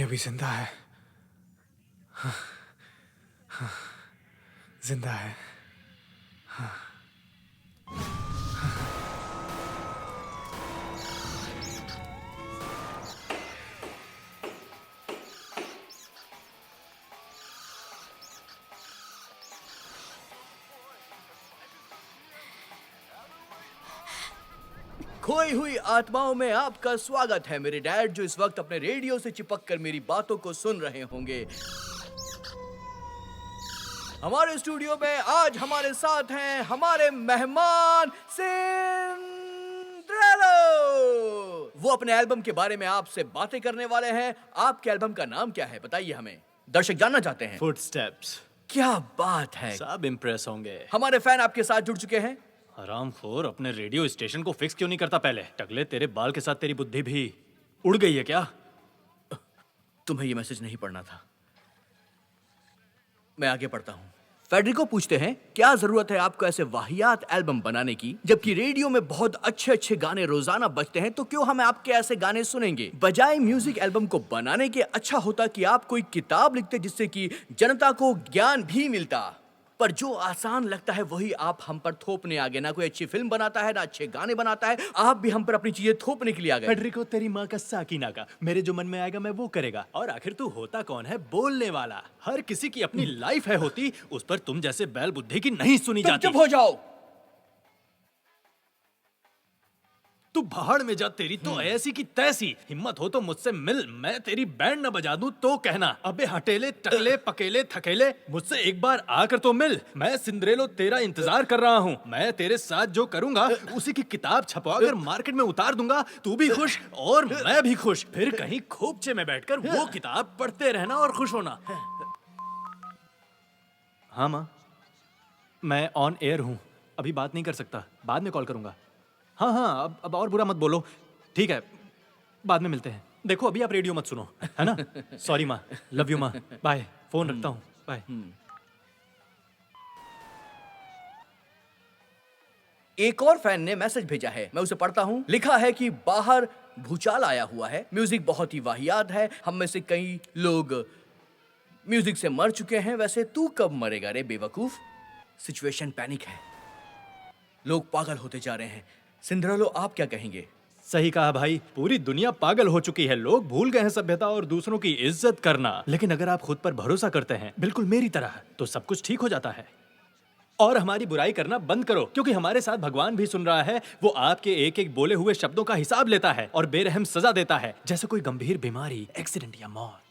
अभी जिंदा है। जिंदा है। खोई हुई आत्माओं में आपका स्वागत है मेरे डैड, जो इस वक्त अपने रेडियो से चिपक कर मेरी बातों को सुन रहे होंगे। हमारे स्टूडियो में आज हमारे साथ हैं हमारे मेहमान सिंड्रेलो। वो अपने एल्बम के बारे में आपसे बातें करने वाले हैं। आपके एल्बम का नाम क्या है बताइए हमें, दर्शक जानना चाहते हैं। फुटस्टेप्स। क्या बात है, सब इम्प्रेस होंगे। हमारे फैन आपके साथ जुड़ चुके हैं। हरामखोर, अपने रेडियो स्टेशन को फिक्स क्यों नहीं करता पहले? टकले, तेरे बाल के साथ तेरी बुद्धि भी उड़ गई है क्या? तुम्हें ये मैसेज नहीं पढ़ना था, मैं आगे पढ़ता हूं। फेडरिको पूछते हैं, क्या जरूरत है आपको ऐसे वाहियात एल्बम बनाने की, जबकि रेडियो में बहुत अच्छे अच्छे गाने रोजाना बजते हैं, तो क्यों हम आपके ऐसे गाने सुनेंगे? बजाय म्यूजिक एल्बम को बनाने के अच्छा होता कि आप कोई किताब लिखते जिससे कि जनता को ज्ञान भी मिलता। पर जो आसान लगता है वही आप हम पर थोपने आ गए। ना कोई अच्छी फिल्म बनाता है, ना अच्छे गाने बनाता है, आप भी हम पर अपनी चीजें थोपने के लिए आ गए। फेडरिको, तेरी माँ का साकिना का, मेरे जो मन में आएगा मैं वो करेगा। और आखिर तू होता कौन है? बोलने वाला। हर किसी की अपनी लाइफ है होती, उस पर तुम जैसे बैल बुद्धि की नहीं सुनी जाती। चुप हो जाओ। तू भाड़ में जा, तेरी तो ऐसी की तैसी। हिम्मत हो तो मुझसे मिल, मैं तेरी बैंड न बजा दूं तो कहना। अबे हटेले टकले पकेले थकेले, मुझसे एक बार आकर तो मिल। मैं सिंद्रेलो तेरा इंतजार कर रहा हूँ। मैं तेरे साथ जो करूंगा उसी की किताब छपवा कर मार्केट में उतार दूंगा। तू भी खुश और मैं भी खुश। फिर कहीं खोपचे में बैठकर वो किताब पढ़ते रहना और खुश होना। हाँ माँ, मैं ऑन एयर हूँ, अभी बात नहीं कर सकता, बाद में कॉल करूंगा। हाँ हाँ, अब और बुरा मत बोलो, ठीक है, बाद में मिलते हैं। देखो अभी आप रेडियो मत सुनो, है ना? सॉरी माँ, लव यू माँ, बाय, फोन रखता हूँ, बाय। एक और फैन ने मैसेज भेजा है, मैं उसे पढ़ता हूँ। लिखा है कि बाहर भूचाल आया हुआ है, म्यूजिक बहुत ही वाहियात है, हम में से कई लोग म्यूजिक से मर चुके हैं। वैसे तू कब मरेगा रे बेवकूफ? सिचुएशन पैनिक है, लोग पागल होते जा रहे हैं। सिंड्रेलो, आप क्या कहेंगे? सही कहा भाई, पूरी दुनिया पागल हो चुकी है। लोग भूल गए हैं सभ्यता और दूसरों की इज्जत करना। लेकिन अगर आप खुद पर भरोसा करते हैं, बिल्कुल मेरी तरह, तो सब कुछ ठीक हो जाता है। और हमारी बुराई करना बंद करो, क्योंकि हमारे साथ भगवान भी सुन रहा है। वो आपके एक एक बोले हुए शब्दों का हिसाब लेता है और बेरहम सजा देता है, जैसे कोई गंभीर बीमारी, एक्सीडेंट या मौत।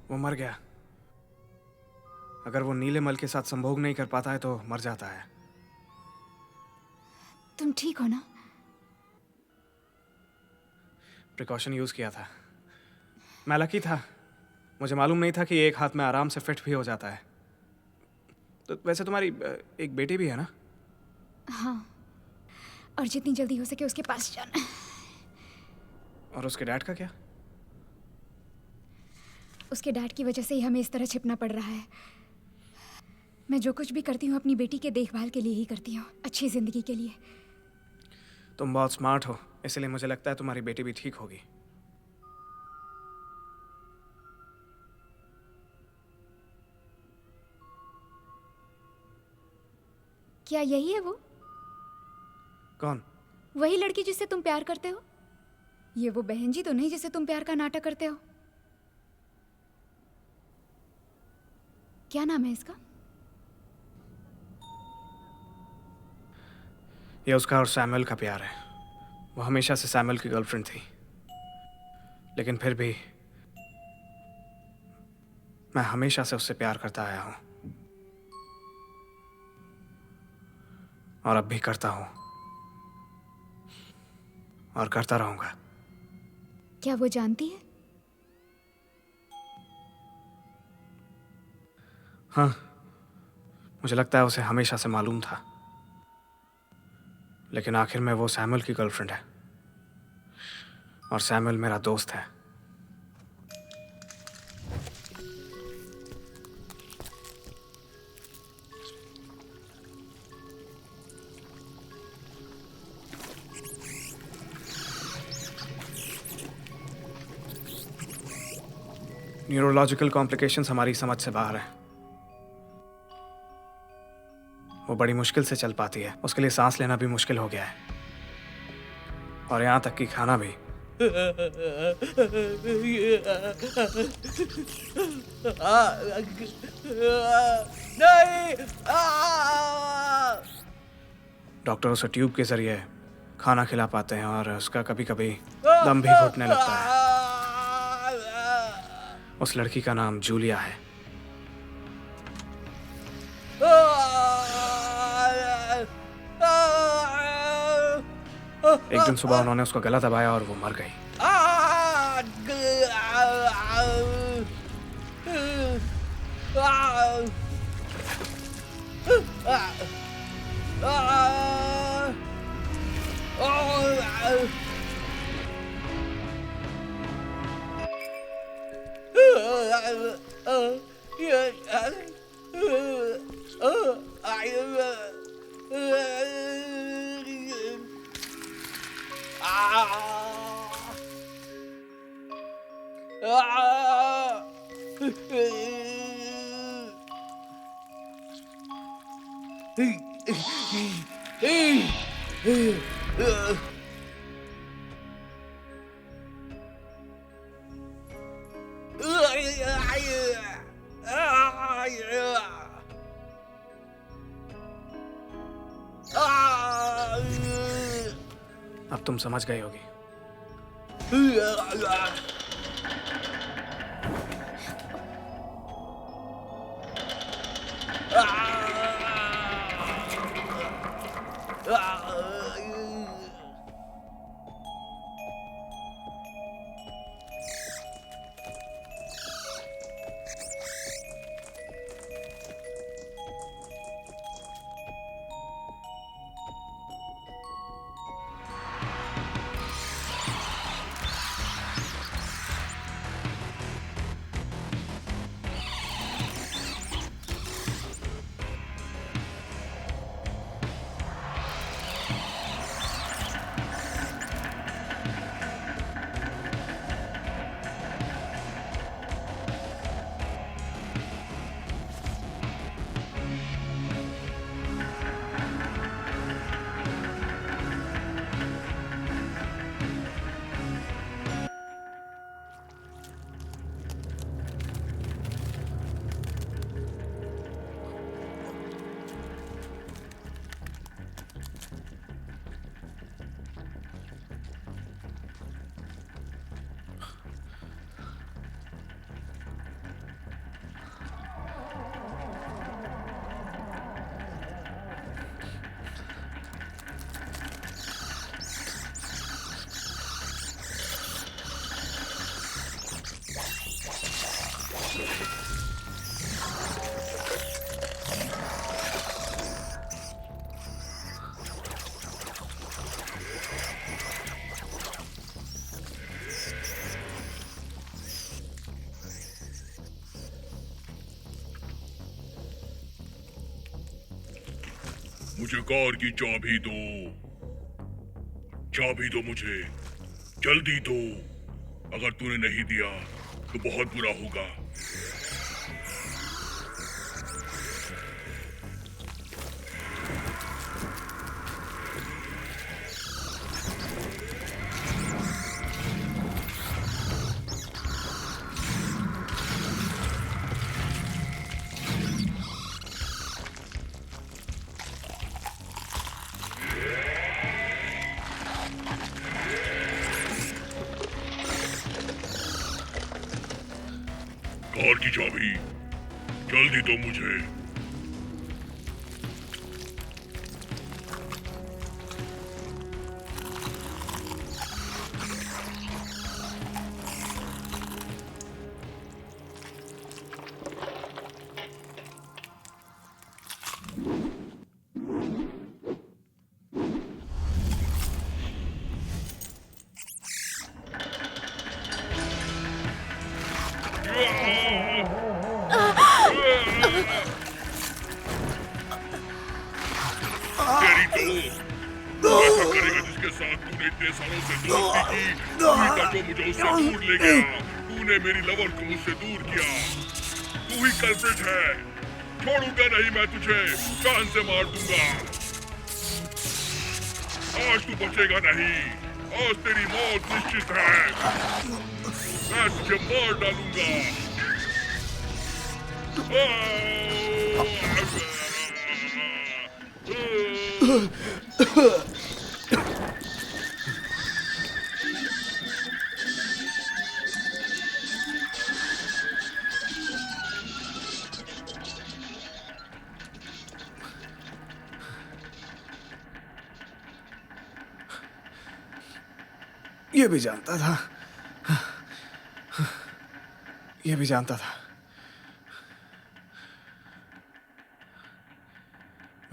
वो मर गया। अगर वो नीले मल के साथ संभोग नहीं कर पाता है तो मर जाता है। तुम ठीक हो ना? प्रिकॉशन यूज किया था। मैं लकी था, मुझे मालूम नहीं था कि एक हाथ में आराम से फिट भी हो जाता है। तो वैसे तुम्हारी एक बेटी भी है ना? हाँ, और जितनी जल्दी हो सके उसके पास जाना है। और उसके डैड का क्या? उसके डैड की वजह से ही हमें इस तरह छिपना पड़ रहा है। मैं जो कुछ भी करती हूँ अपनी बेटी के देखभाल के लिए ही करती हूँ, अच्छी जिंदगी के लिए। तुम बहुत स्मार्ट हो, इसलिए मुझे लगता है तुम्हारी बेटी भी ठीक होगी। क्या यही है वो? कौन? वही लड़की जिससे तुम प्यार करते हो? ये वो बहन जी तो नहीं जिससे तुम प्यार का नाटक करते हो? क्या नाम है इसका? ये उसका और सैमुअल का प्यार है। वो हमेशा से सैमुअल की गर्लफ्रेंड थी, लेकिन फिर भी मैं हमेशा से उससे प्यार करता आया हूं और अब भी करता हूं और करता रहूंगा। क्या वो जानती है? हाँ, मुझे लगता है उसे हमेशा से मालूम था, लेकिन आखिर में वो सैमुअल की गर्लफ्रेंड है और सैमुअल मेरा दोस्त है। न्यूरोलॉजिकल कॉम्प्लिकेशंस हमारी समझ से बाहर है। वो बड़ी मुश्किल से चल पाती है, उसके लिए सांस लेना भी मुश्किल हो गया है और यहाँ तक कि खाना भी। डॉक्टर उसे ट्यूब के जरिए खाना खिला पाते हैं और उसका कभी कभी दम भी घुटने लगता है। उस लड़की का नाम जूलिया है। एक दिन सुबह उन्होंने उसका गला दबाया और वो मर गई। अब तुम समझ गई होगी। मुझे कार की चाबी दो। चाबी दो मुझे, जल्दी दो। अगर तूने नहीं दिया तो बहुत बुरा होगा। कार की चाबी, जल्दी दो मुझे। तेरी तो ऐसा करेगा जिसके साथ तूने इतने सालों से दोस्ती की। तू ही था जो मुझे उससे दूर ले गया। तूने मेरी लवर को मुझसे दूर किया। तू ही कल्प्रिट है। छोड़ूंगा नहीं मैं तुझे, जान से मार दूंगा। आज तू बचेगा नहीं। आज तेरी मौत निश्चित है। मैं तुझे मार डालूंगा। ये भी जानता था, ये भी जानता था।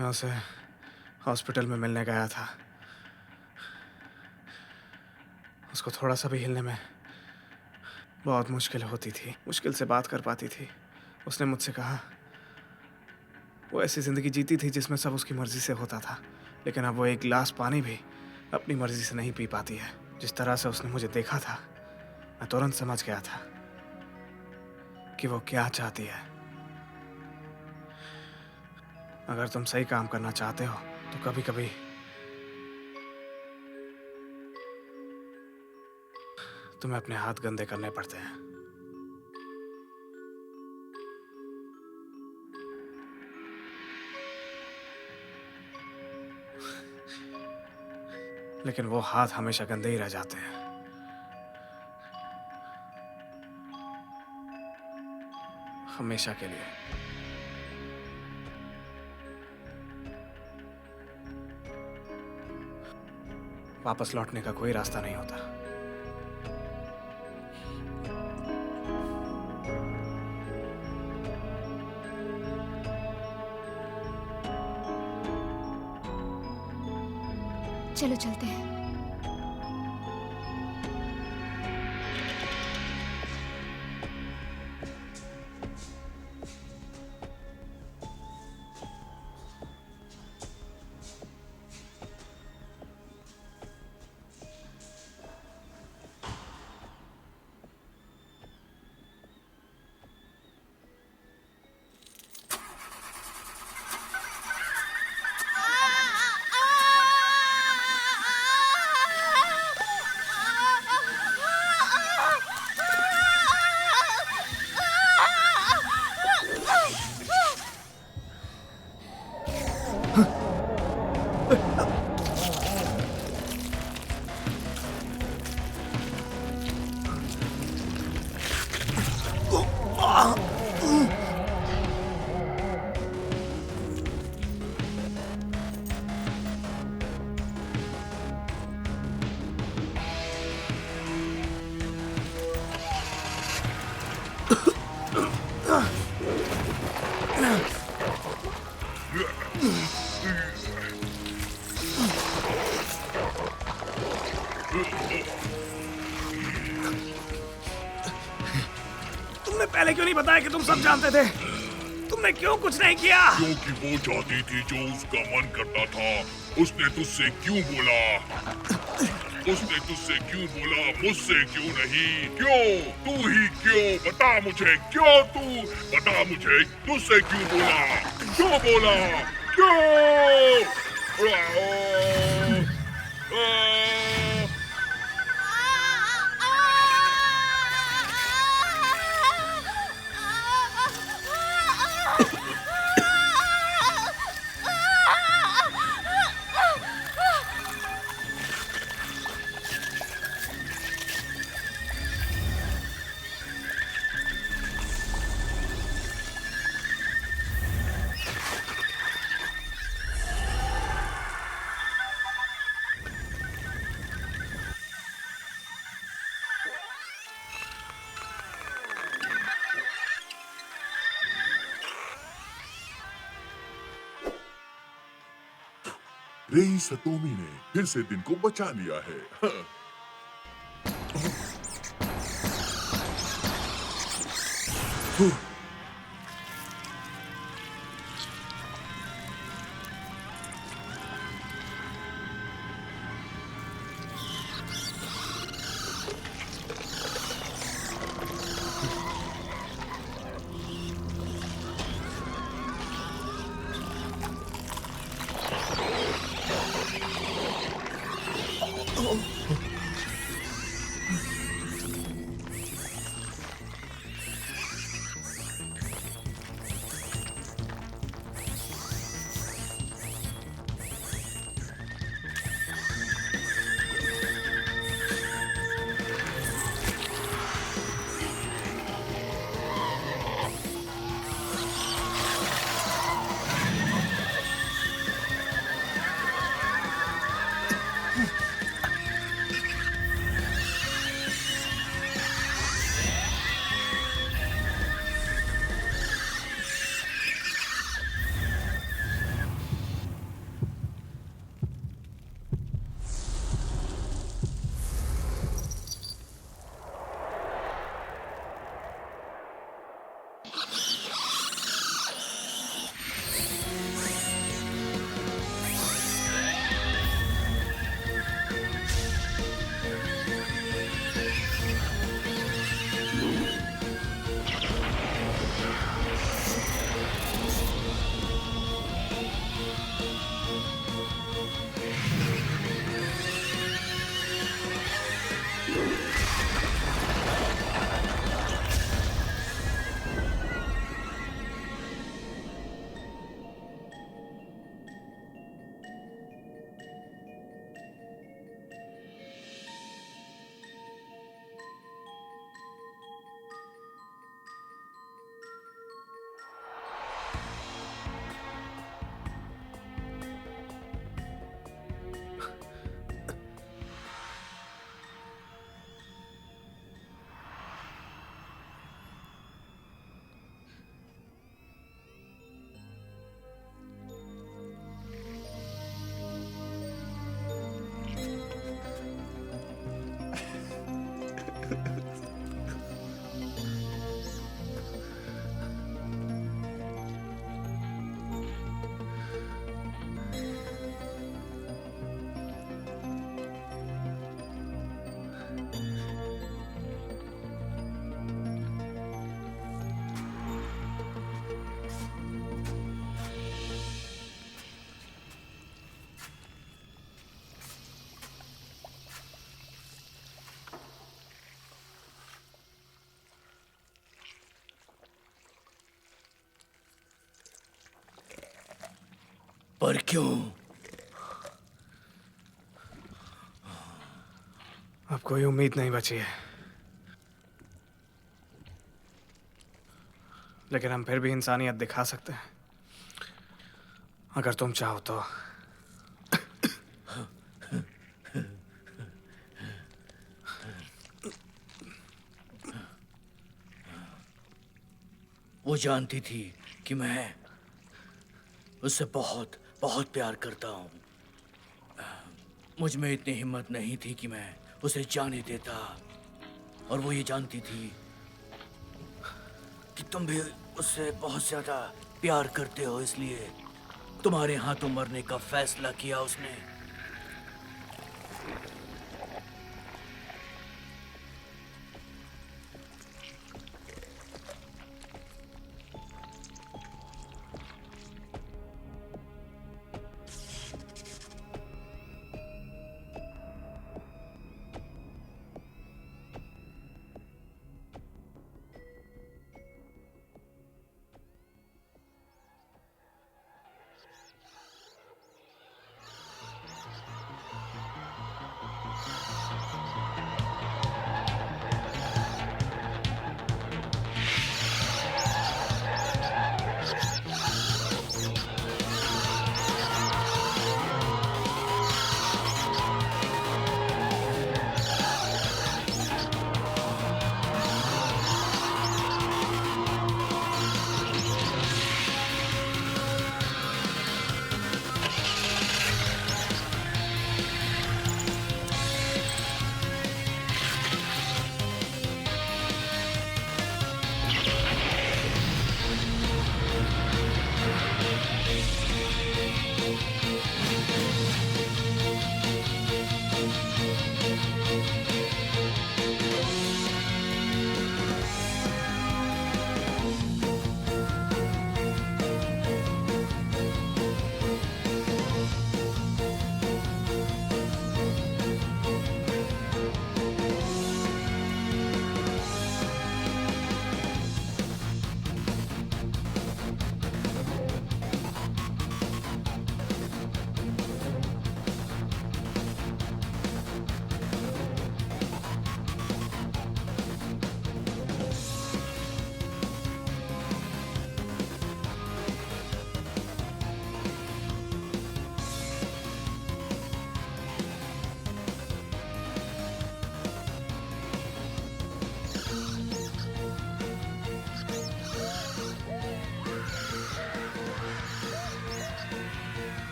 मैं उसे हॉस्पिटल में मिलने गया था। उसको थोड़ा सा भी हिलने में बहुत मुश्किल होती थी, मुश्किल से बात कर पाती थी। उसने मुझसे कहा वो ऐसी ज़िंदगी जीती थी जिसमें सब उसकी मर्ज़ी से होता था, लेकिन अब वो एक गिलास पानी भी अपनी मर्ज़ी से नहीं पी पाती है। जिस तरह से उसने मुझे देखा था, मैं तुरंत समझ गया था कि वो क्या चाहती है। अगर तुम सही काम करना चाहते हो तो कभी कभी तुम्हें अपने हाथ गंदे करने पड़ते हैं। लेकिन वो हाथ हमेशा गंदे ही रह जाते हैं। हमेशा के लिए। वापस लौटने का कोई रास्ता नहीं होता। चलो चलते हैं। तुमने पहले क्यों नहीं बताया कि तुम सब जानते थे? तुमने क्यों कुछ नहीं किया? क्योंकि वो चाहती थी जो उसका मन करता था। उसने तुझसे क्यों बोला? उसने तुझसे क्यों बोला? मुझसे क्यों नहीं? क्यों? तू ही क्यों? बता मुझे, क्यों तू? बता मुझे, तुझसे क्यों बोला? क्यों बोला? क्यों? रेई सतोमी ने फिर से दिन को बचा लिया है। पर क्यों? अब कोई उम्मीद नहीं बची है, लेकिन हम फिर भी इंसानियत दिखा सकते हैं अगर तुम चाहो तो। वो जानती थी कि मैं उससे बहुत बहुत प्यार करता हूँ। मुझ में इतनी हिम्मत नहीं थी कि मैं उसे जाने देता, और वो ये जानती थी कि तुम भी उससे बहुत ज्यादा प्यार करते हो, इसलिए तुम्हारे हाथों मरने का फैसला किया उसने।